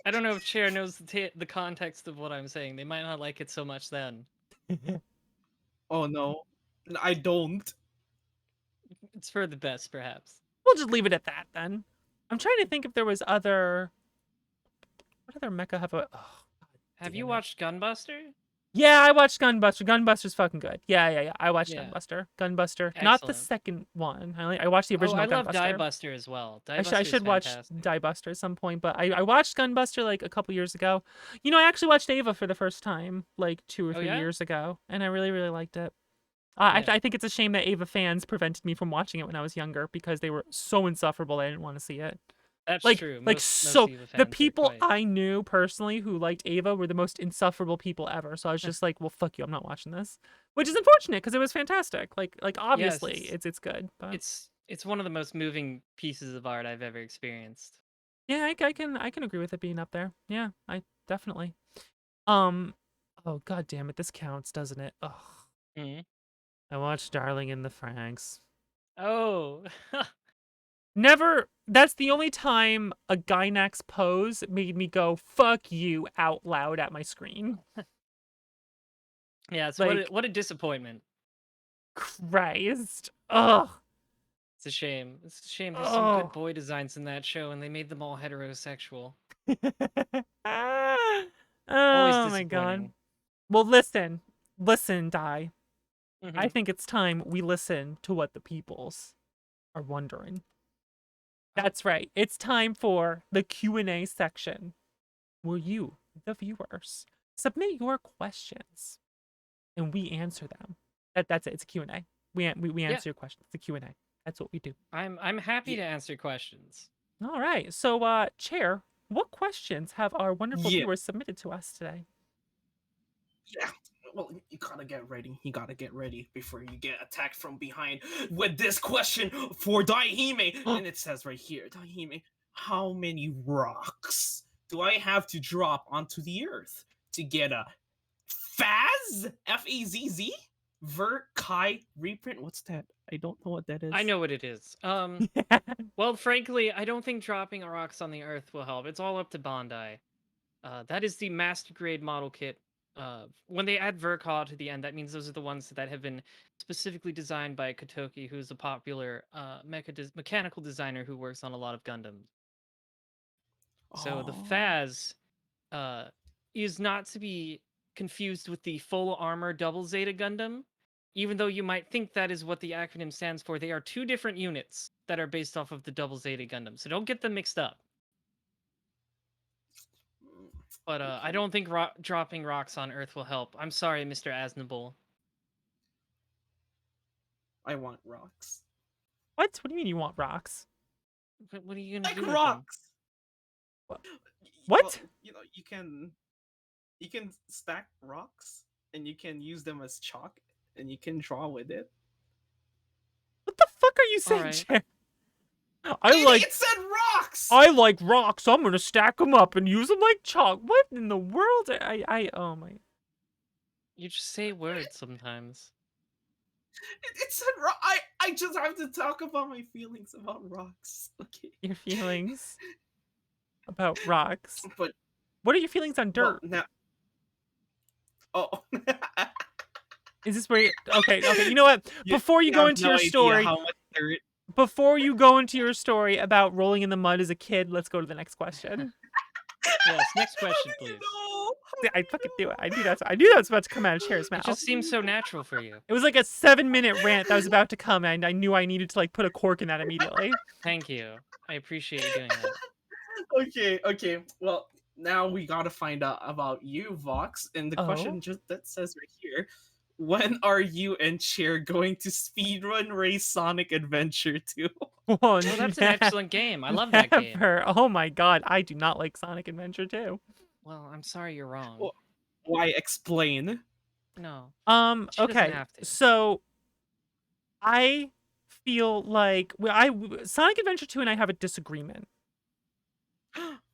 I don't know if Chair knows the context of what I'm saying. They might not like it so much then. Oh no, I don't. It's for the best, perhaps. We'll just leave it at that then. I'm trying to think if there was other. What other mecha have a? Oh, Have you damn it. watched Gunbuster? Yeah, I watched Gunbuster. Gunbuster's fucking good. Yeah. I watched Yeah. Gunbuster. Gunbuster, not the Excellent. second one. I watched the Oh, original I love Gunbuster. Die Buster as well. Die I Buster should watch fantastic. Die Buster at some point, but I watched Gunbuster like a couple years ago. I actually watched Ava for the first time like 2 or 3 yeah? years ago, and I really, really liked it. Yeah. I think it's a shame that Ava fans prevented me from watching it when I was younger because they were so insufferable. I didn't want to see it. That's Like, true. like Most so Eva fans the are people quite- I knew personally who liked Ava were the most insufferable people ever. So I was just like, well, fuck you, I'm not watching this, which is unfortunate because it was fantastic. Like obviously it's good, but It's one of the most moving pieces of art I've ever experienced. yeah, I can agree with it being up there. Yeah, I definitely. Oh god damn it, this counts, doesn't it? Ugh. Mhm. I watched Darling in the Franxx. Oh. Never. That's the only time a Gynax pose made me go "fuck you" out loud at my screen. Yeah, it's Like- what a disappointment. Christ. Ugh. It's a shame. It's a shame. There's some Oh. good boy designs in that show, and they made them all heterosexual. Oh Always my god. disappointing. Well, listen, Dai. Mhm. I think it's time we listen to what the peoples are wondering. That's right. It's time for the Q&A section where you, the viewers, submit your questions and we answer them. That's it. It's a Q&A. We answer your questions. It's a Q&A. That's what we do. I'm happy to answer questions. All right. So, Chair, what questions have our wonderful Yeah. viewers submitted to us today? Yeah. Well, you gotta get ready. You gotta get ready before you get attacked from behind with this question for Daihime. And it says right here, Daihime, how many rocks do I have to drop onto the earth to get a Faz? F-A-Z-Z? Kai reprint? What's that? I don't know what that is. I know what it is. Well, frankly, I don't think dropping rocks on the Earth will help. It's all up to Bandai. That is the master grade model kit. When they add Verkaw to the end, that means those are the ones that have been specifically designed by Kotoki, who's a popular mechanical designer who works on a lot of Gundams. So the Faz is not to be confused with the full armor double Zeta Gundam. Even though you might think that is what the acronym stands for, they are two different units that are based off of the double Zeta Gundam. So don't get them mixed up. But I don't think dropping rocks on Earth will help. I'm sorry, Mr. Asnable. I want rocks. What? What do you mean you want rocks? What are you gonna Like do with rocks. What? Well, you can stack rocks and you can use them as chalk and you can draw with it. What the fuck are you saying, Alright. Chair? It said rocks. I like rocks. So I'm gonna stack them up and use them like chalk. What in the world? Oh my. You just say words sometimes. It said rock. I just have to talk about my feelings about rocks. Okay. Your feelings about rocks. But What are your feelings on dirt? well, now. Oh. Is this where? Okay. You know what? Before you go into your story, How much dirt. before you go into your story about rolling in the mud as a kid, let's go to the next question. Yes, next question, please. I fucking knew it. I knew that was about to come out of Chair's It mouth. just seems so natural for you. It was like a 7-minute rant that was about to come, and I knew I needed to like put a cork in that immediately. Thank you. I appreciate you doing that. Okay. Well, now we gotta find out about you, Vox. And the question Oh? just that says right here: when are you and Chair going to speedrun race Sonic Adventure 2? Oh, that's an excellent game. I love that game. Never. Oh my god, I do not like Sonic Adventure 2. Well, I'm sorry you're wrong. Well, why explain? No. She doesn't Okay. have to. So I feel like Sonic Adventure 2 and I have a disagreement.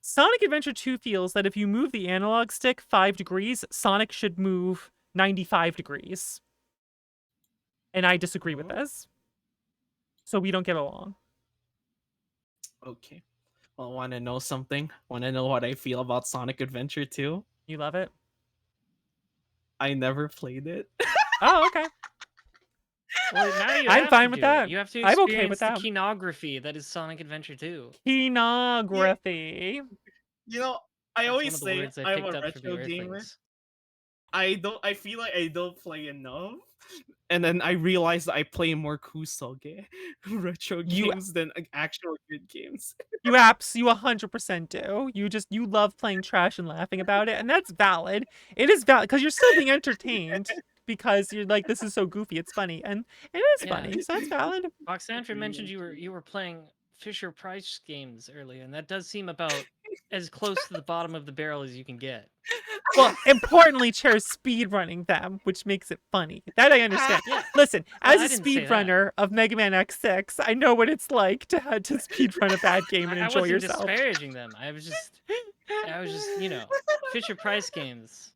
Sonic Adventure 2 feels that if you move the analog stick 5 degrees, Sonic should move 95 degrees. And I disagree with this. So we don't get along. Okay. Well, want to know something? Want to know what I feel about Sonic Adventure 2? You love it? I never played it. Oh, okay. Well, now you I'm have fine to with do it. that. You have to I'm experience okay with that. the kenography that is Sonic Adventure 2. Kenography. You know, I That's always one of the say words I I'm picked a up from the retro gamer. Earthlings. I feel like I don't play enough. And then I realized that I play more Kusoge retro You- games than actual good games. You 100% do. You love playing trash and laughing about it, and that's valid. It is valid because you're still being entertained because you're like, this is so goofy, it's funny, and it is Yeah. funny, so it's valid. Voxandra mentioned you were playing Fisher Price games earlier, and that does seem about as close to the bottom of the barrel as you can get. Well, importantly, Chair's speedrunning them, which makes it funny. That I understand. Yeah. Listen, Well, as I a didn't say that. speedrunner of Mega Man X6, I know what it's like to speedrun a bad game and I enjoy wasn't yourself. disparaging them. I was just, Fisher Price games.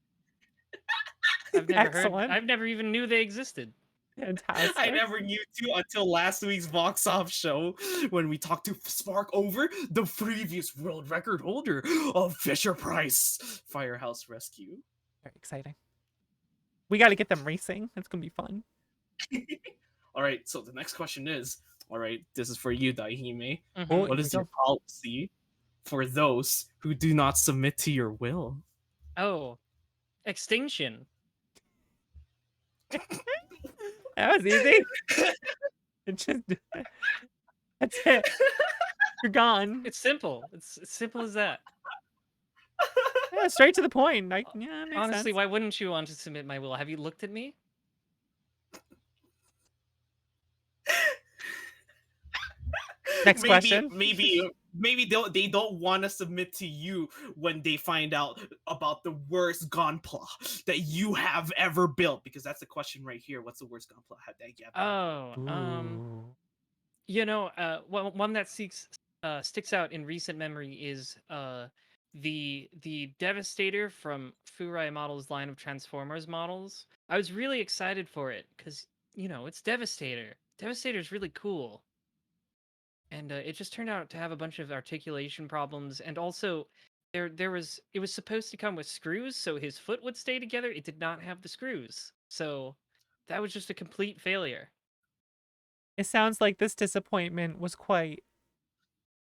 Excellent. I've never even knew they existed. Fantastic. I never knew too until last week's Vox Off show when we talked to Spark over the previous world record holder of Fisher Price Firehouse Rescue. Very exciting. We got to get them racing. It's gonna be fun. All right, so the next question is, all right, this is for you, Daihime. Mhm. Oh, What here is we your go. policy for those who do not submit to your will? Oh, Extinction. That was easy. It just that's it. You're gone. It's simple. It's as simple as that. Yeah, straight to the point. Like, yeah, makes Honestly, sense. why wouldn't you want to submit my will? Have you looked at me? Next question. Maybe maybe they don't want to submit to you when they find out about the worst gunpla that you have ever built, because that's the question right here. What's the worst gunpla that you have ever built? Ooh. One that sticks out in recent memory is the Devastator from Furai Models line of Transformers models. I was really excited for it because it's Devastator. Devastator's really cool, and it just turned out to have a bunch of articulation problems, and also it was supposed to come with screws so his foot would stay together. It did not have the screws, so that was just a complete failure. It sounds like this disappointment was quite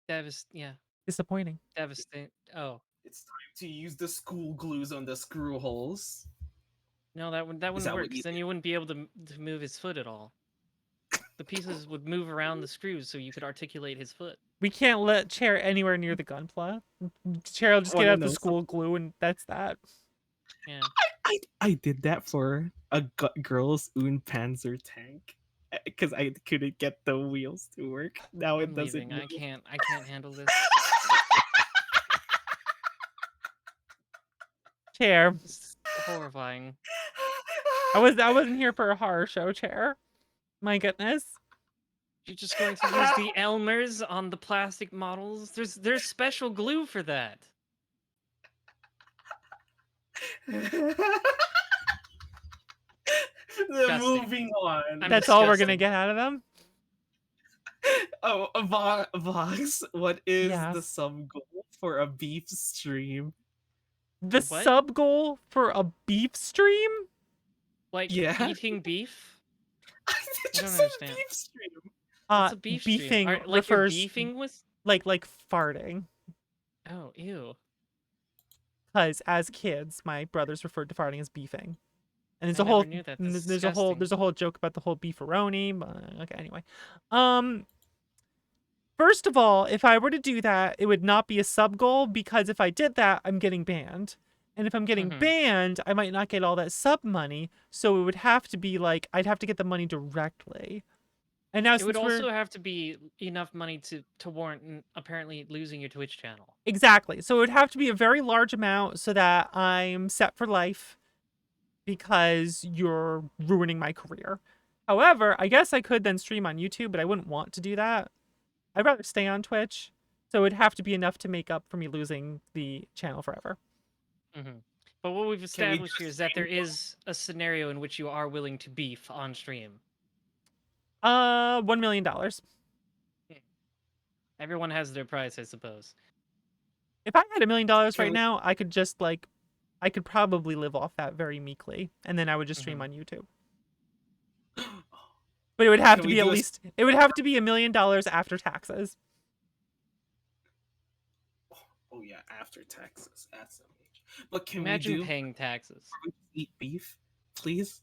Yeah, disappointing. devastating. Oh. It's time to use the school glues on the screw holes. No, that Is wouldn't that work, what you 'cause then you wouldn't be able to move his foot at all. The pieces would move around the screws so you could articulate his foot. We can't let Chair anywhere near the gunpla. Chair will just get Wanna out the know school glue and that's that. Yeah. I did that for a girl's Panzer tank because I couldn't get the wheels to work. Now it I'm doesn't. leaving. I move. can't handle this. Chair. It's horrifying. I wasn't here for a horror show, Chair. My goodness. You're just going to use the Elmers on the plastic models? There's special glue for that. Disgusting. Moving on. That's all we're gonna disgusted. get out of them? Oh, Vox, what is the Yes. sub goal for a beef stream? The What? sub goal for a beef stream? Like Yeah. eating beef? I don't just said understand. beef stream. What's a beef stream? Beefing Like you're refers beefing with? like farting. Oh, ew. Because as kids, my brothers referred to farting as beefing. And there's I a whole never knew that. That's there's disgusting. a whole joke about the whole beefaroni. But okay, anyway. First of all, if I were to do that, it would not be a sub goal because if I did that, I'm getting banned. And if I'm getting banned, I might not get all that sub money. So it would have to be like I'd have to get the money directly. And now It would since we're also have to be enough money to warrant apparently losing your Twitch channel. exactly. So it would have to be a very large amount so that I'm set for life because you're ruining my career. However, I guess I could then stream on YouTube, but I wouldn't want to do that. I'd rather stay on Twitch. So it'd have to be enough to make up for me losing the channel forever. But what we've established just here is that there is a scenario in which you are willing to beef on stream. $1 million. Everyone has their price, I suppose. If I had $1 million right we- now, I could just I could probably live off that very meekly, and then I would just stream on YouTube. But it would have Can to we be at do a s- least it would have to be $1 million after taxes. Oh yeah, after taxes. That's amazing. But can Imagine we do paying taxes. eat beef, please?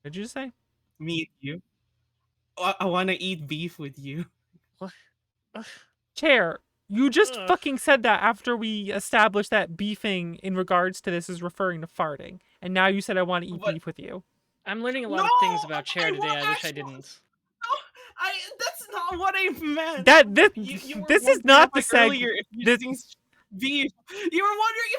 What did you just say? Me and you. I want to eat beef with you. Chair, you just Ugh. fucking said that after we established that beefing in regards to this is referring to farting. And now you said I want to eat But- beef with you. I'm learning a lot of things No, about Chair I today. want I wish I actual- didn't. That's not what I meant. This were this is wondering not the like seg. earlier if this- using beef. You were wondering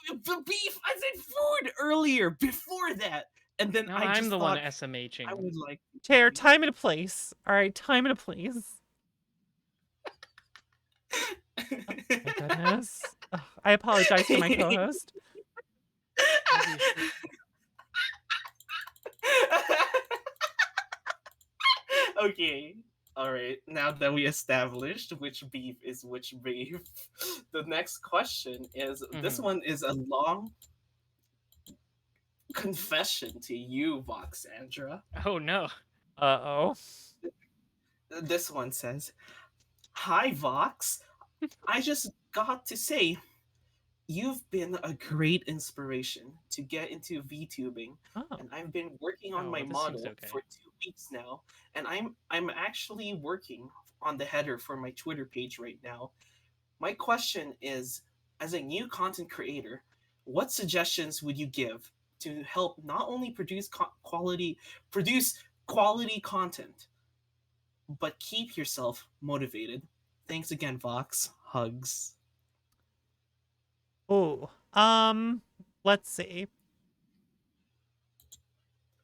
if the beef. I said food earlier before that, and then No, I just I'm the one thought SMHing. I would like Chair, time and a place. All right, time and a place. My goodness. Ugh, I apologize to my co-host. Okay. All right. Now that we established which beef is which beef, the next question is this one is a long confession to you, Voxandra. Oh no. Uh-oh. This one says, "Hi Vox. I just got to say you've been a great inspiration to get into VTubing, Oh. and I've been working on Oh, my this seems model okay. for 2 weeks now, and I'm actually working on the header for my Twitter page right now. My question is, as a new content creator, what suggestions would you give to help not only produce quality content, but keep yourself motivated? Thanks again, Vox. Hugs. Oh, let's see.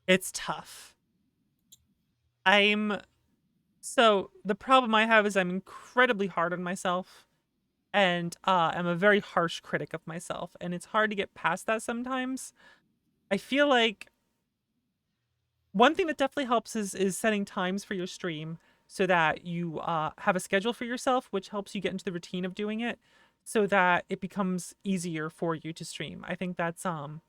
It's tough. So the problem I have is I'm incredibly hard on myself, and I'm a very harsh critic of myself, and it's hard to get past that sometimes. I feel like one thing that definitely helps is setting times for your stream so that you have a schedule for yourself, which helps you get into the routine of doing it, so that it becomes easier for you to stream. I think that's an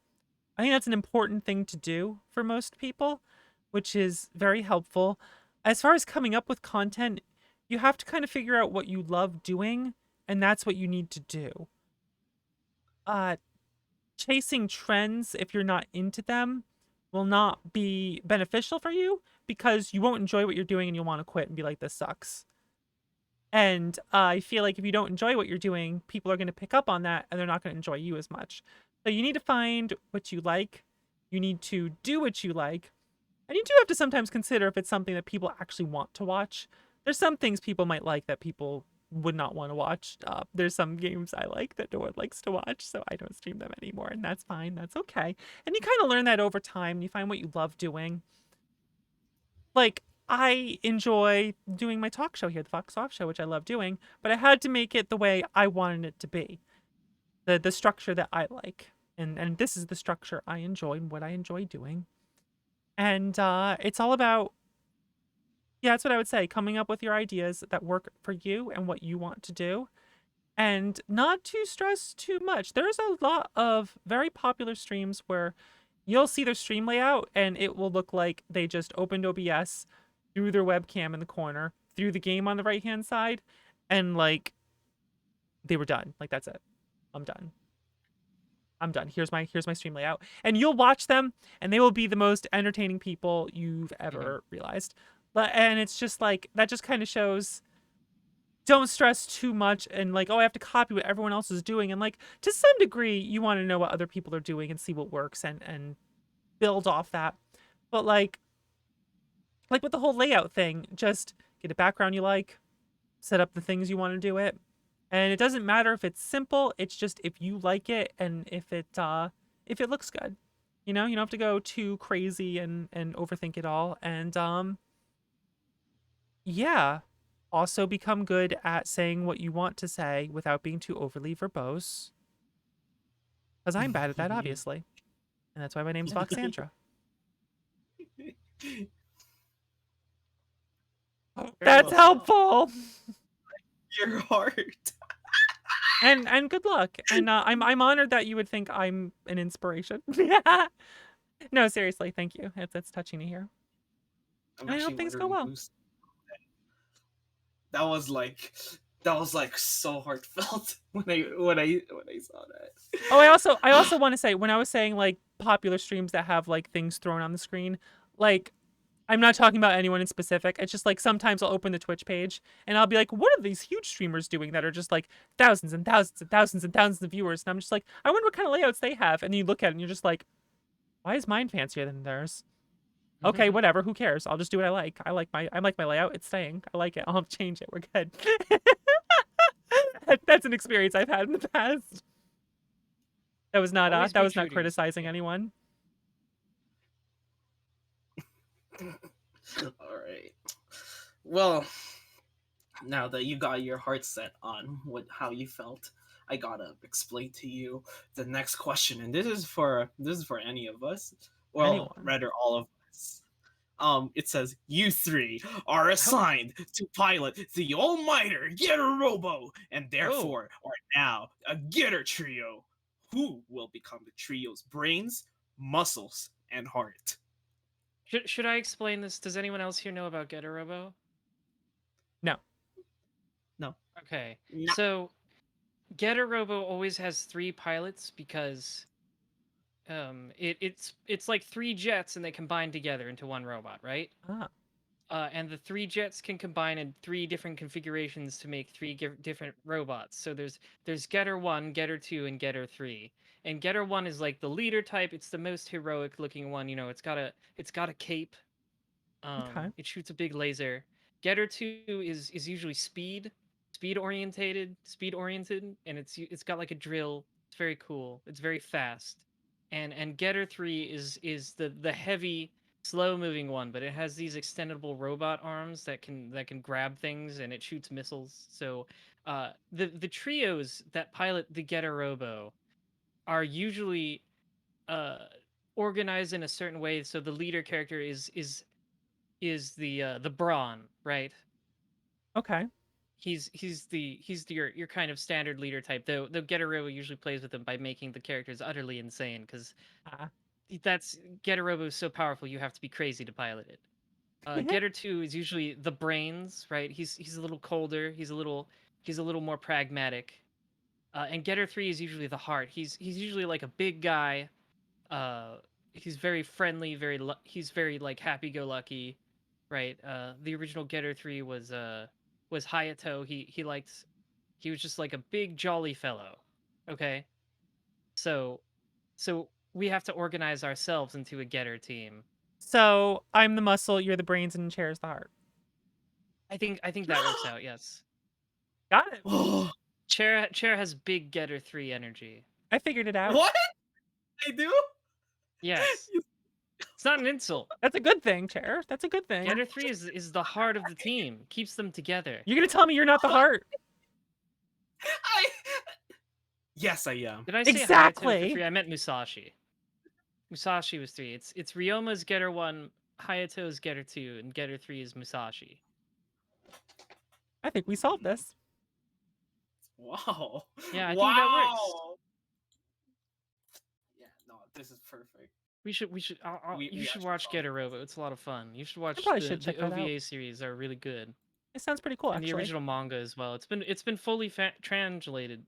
important thing to do for most people, which is very helpful. As far as coming up with content, you have to kind of figure out what you love doing, and that's what you need to do. Uh, Chasing trends, if you're not into them, will not be beneficial for you because you won't enjoy what you're doing and you'll want to quit and be like, this sucks. And I feel like if you don't enjoy what you're doing, people are going to pick up on that and they're not going to enjoy you as much. So you need to find what you like. You need to do what you like. And you do have to sometimes consider if it's something that people actually want to watch. There's some things people might like that people would not want to watch. There's some games I like that no one likes to watch, so I don't stream them anymore, and that's fine. That's okay. And you kind of learn that over time. You find what you love doing. Like, I enjoy doing my talk show here, the Fox Off Show, which I love doing, but I had to make it the way I wanted it to be. The structure that I like. And this is the structure I enjoy and what I enjoy doing. And it's all about, yeah, that's what I would say, coming up with your ideas that work for you and what you want to do. And not to stress too much. There's a lot of very popular streams where you'll see their stream layout and it will look like they just opened OBS, threw their webcam in the corner, threw the game on the right-hand side, and like they were done. Like, that's it. I'm done. I'm done. Here's my stream layout. And you'll watch them and they will be the most entertaining people you've ever realized. And it's just like, that just kind of shows, don't stress too much and like, oh, I have to copy what everyone else is doing. And like, to some degree, you want to know what other people are doing and see what works and build off that. But like with the whole layout thing, just get a background you like, set up the things you want to do it. And it doesn't matter if it's simple, it's just if you like it and if it looks good. You know, you don't have to go too crazy and overthink it all. And yeah. Also become good at saying what you want to say without being too overly verbose. Because I'm bad at that, obviously. And that's why my name's Voxandra. That's helpful! Your heart. And good luck. And I'm honored that you would think I'm an inspiration. No, seriously, thank you. It's touching to hear. And I hope things go well. That was like so heartfelt when I saw that. Oh, I also want to say, when I was saying like popular streams that have like things thrown on the screen, like, I'm not talking about anyone in specific. It's just like sometimes I'll open the Twitch page and I'll be like, what are these huge streamers doing that are just like thousands and thousands and thousands and thousands of viewers? And I'm just like, I wonder what kind of layouts they have. And you look at it and you're just like, why is mine fancier than theirs? Okay, whatever. Who cares? I'll just do what I like. I like my layout. It's staying. I like it. I'll change it. We're good. That's an experience I've had in the past. That was not criticizing anyone. All right. Well, now that you got your heart set on how you felt, I gotta explain to you the next question, and this is for any of us. Well, Anyone. rather all of us. It says you three are assigned to pilot the all-mighty Getter Robo, and therefore are now a Getter Trio. Who will become the trio's brains, muscles, and heart? Should I explain this? Does anyone else here know about Getter Robo? No. Okay. No. So Getter Robo always has 3 pilots because it's like 3 jets and they combine together into one robot, right? Ah. And the 3 jets can combine in 3 different configurations to make 3 different robots. So there's Getter 1, Getter 2, and Getter 3. And Getter 1 is like the leader type. It's the most heroic looking one. You know, it's got a cape. Okay. It shoots a big laser. Getter 2 is usually speed. speed oriented, and it's got like a drill. It's very cool. It's very fast. And Getter 3 is the heavy, slow moving one, but it has these extendable robot arms that can grab things, and it shoots missiles. So the trios that pilot the Getter Robo are usually organized in a certain way. So the leader character is the brawn, right? Okay. He's your kind of standard leader type. Though Getarobo usually plays with him by making the characters utterly insane, because Ah. that's Getarobo is so powerful you have to be crazy to pilot it. Getter 2 is usually the brains, right? He's a little colder. He's a little more pragmatic. And Getter 3 is usually the heart. He's usually like a big guy. He's very friendly. He's very like happy-go-lucky, right? The original Getter 3 was Hayato. He was just like a big jolly fellow. Okay? So we have to organize ourselves into a Getter team. So I'm the muscle, you're the brains, and Chair's the heart. I think that works out, yes. Got it. Chair has big Getter 3 energy. I figured it out. What? I do? Yes. It's not an insult. That's a good thing, Chair. That's a good thing. Getter 3 is the heart of the team. Keeps them together. You're gonna tell me you're not the heart? Yes, I am. Did I say Exactly. Hayato for 3? I meant Musashi. Musashi was 3. It's Ryoma's Getter 1, Hayato's Getter 2, and Getter 3 is Musashi. I think we solved this. Wow. Yeah, I think that works. Yeah, no, this is perfect. You should We should actually watch solved Getter Robo. It's a lot of fun. You should watch probably the should check that out. OVA series. Are really good. It sounds pretty cool, And actually. the original manga as well. It's been fully translated.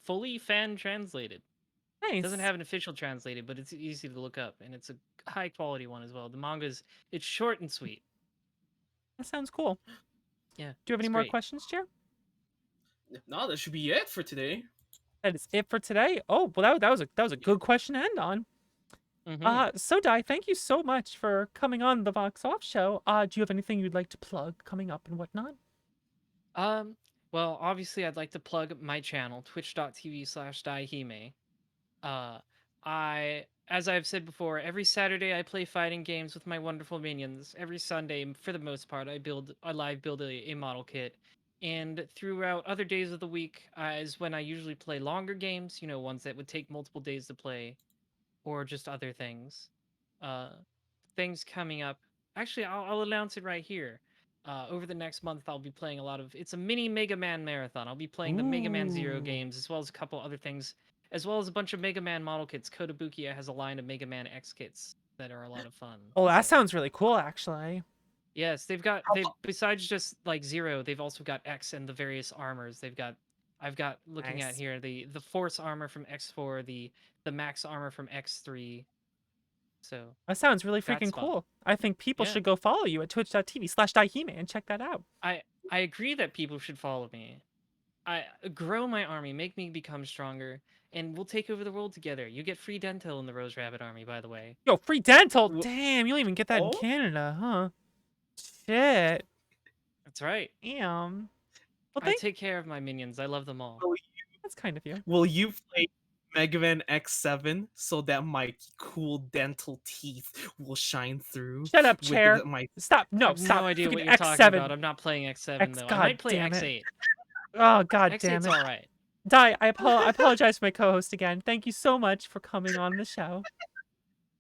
Fully fan translated. Nice. It doesn't have an official translated, but it's easy to look up, and it's a high quality one as well. The manga's it's short and sweet. That sounds cool. Yeah. Do you have any it's more great. questions, Chair? No, that should be it for today. That is it for today. Oh, well, that was a good question to end on. Mhm. So Dai, thank you so much for coming on the Vox Off show. Do you have anything you'd like to plug coming up and whatnot? Well, obviously, I'd like to plug my channel, twitch.tv/DAIHIME. As I've said before, every Saturday I play fighting games with my wonderful minions. Every Sunday, for the most part, I live build a model kit. And throughout other days of the week is when I usually play longer games, ones that would take multiple days to play, or just other things. Things coming up. Actually, I'll announce it right here. Over the next month, I'll be playing it's a mini Mega Man marathon. I'll be playing the Mega Man Zero Ooh. games, as well as a couple other things, as well as a bunch of Mega Man model kits. Kotobukiya has a line of Mega Man X kits that are a lot of fun. Oh, that So, sounds really cool, actually. yes, they've besides just like Zero, they've also got X and the various armors. I've got looking at Nice. here the Force armor from X4, the Max armor from X3. So That sounds really That's freaking fun. cool. I think people Yeah. should go follow you at twitch.tv/DAIHIME and check that out. I agree that people should follow me. I grow my army, make me become stronger, and we'll take over the world together. You get free dental in the Rose Rabbit army, by the way. Yo, free dental. Wh- Damn, you don't even get that in Oh? Canada, huh? Shit. That's right. Damn. Well, I take care of my minions. I love them all. that's kind of you. Will you play Mega Man X7 so that my cool dental teeth will shine through? Shut up, with chair. my Stop. I No, have stop. no idea Freaking what you're talking X7. about. I'm not playing X7 though. I God might play damn it. X8. Oh, god damn X8's it. all right. Dai, I apologize for my co-host again. Thank you so much for coming on the show.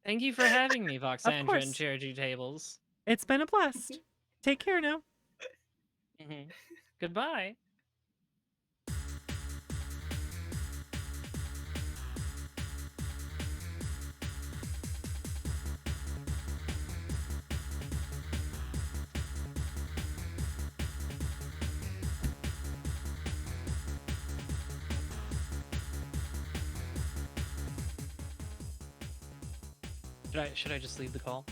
Thank you for having me, Voxandra course. and Cherry Tables. It's been a blast. Take care now. Goodbye. Should I just leave the call?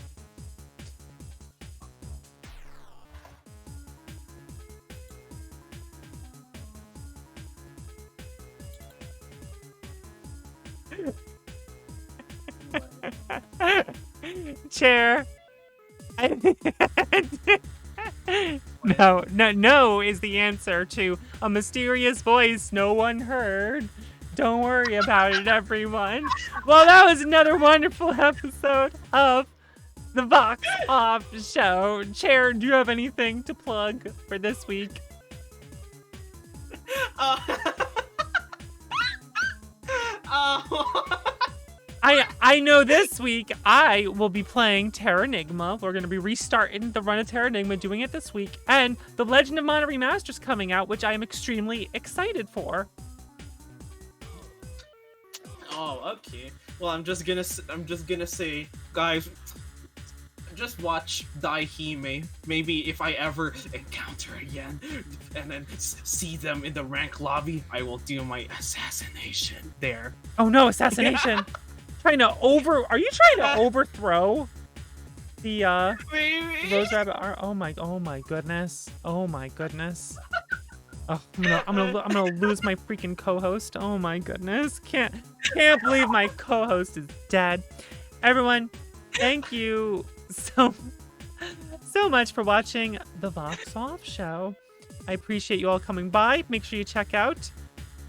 Chair. I No is the answer to a mysterious voice no one heard. Don't worry about it, everyone. Well, that was another wonderful episode of the Vox Off Show. Chair, do you have anything to plug for this week? I know this week I will be playing Terranigma. We're going to be restarting the run of Terranigma, doing it this week. And The Legend of Mana Remastered's coming out, which I am extremely excited for. Oh, okay. Well, I'm just gonna say, guys, just watch DAIHIME. Maybe if I ever encounter again, and then see them in the rank lobby, I will do my assassination there. Oh no, assassination! Are you trying to overthrow the Rose Rabbit? Oh my goodness! Oh my goodness! Oh, I'm gonna lose my freaking co-host. Oh my goodness! Can't believe my co-host is dead. Everyone, thank you so much for watching the Vox Off Show. I appreciate you all coming by. Make sure you check out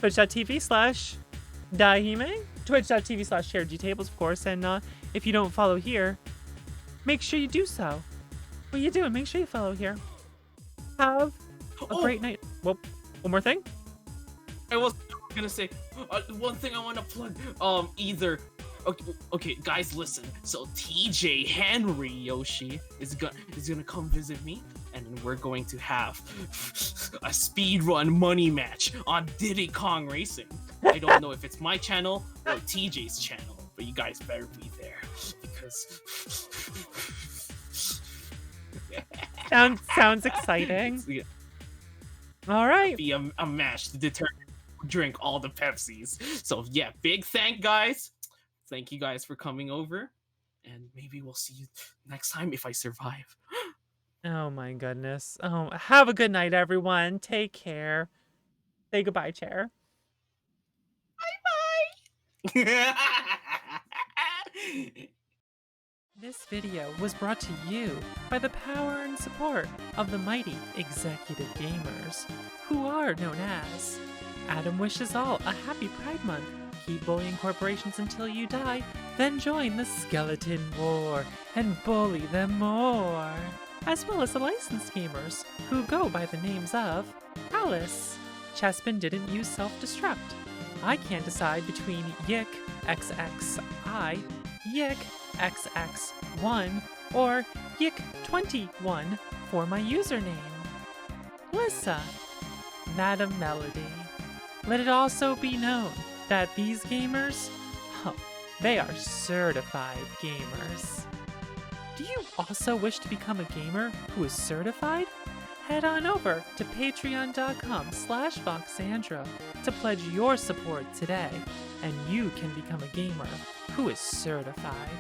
twitch.tv/DAIHIME, twitch.tv/SharedGTables, of course. And if you don't follow here, make sure you do so. What are you doing? Make sure you follow here. Have a great night. Well, one more thing. I was gonna say one thing I want to plug. Okay, guys, listen. So TJ Henry Yoshi is gonna come visit me, and then we're going to have a speedrun money match on Diddy Kong Racing. I don't know if it's my channel or TJ's channel, but you guys better be there because sounds exciting. Yeah. All right. Be a match to determine who drink all the Pepsis. So yeah, big thank guys. Thank you guys for coming over, and maybe we'll see you next time if I survive. Oh my goodness. Oh, have a good night, everyone. Take care. Say goodbye, Chair. Bye. This video was brought to you by the power and support of the mighty Executive Gamers, who are known as Adam wishes all a happy Pride Month. Keep bullying corporations until you die, then join the Skeleton War and bully them more. As well as the licensed gamers, who go by the names of Alice. Chespin didn't use self-destruct. I can't decide between Yick XXI, Yick XX1, or Yick21 for my username. Lissa, Madam Melody. Let it also be known that these gamers, they are certified gamers. Do you also wish to become a gamer who is certified? Head on over to patreon.com/Voxandra to pledge your support today, and you can become a gamer who is certified.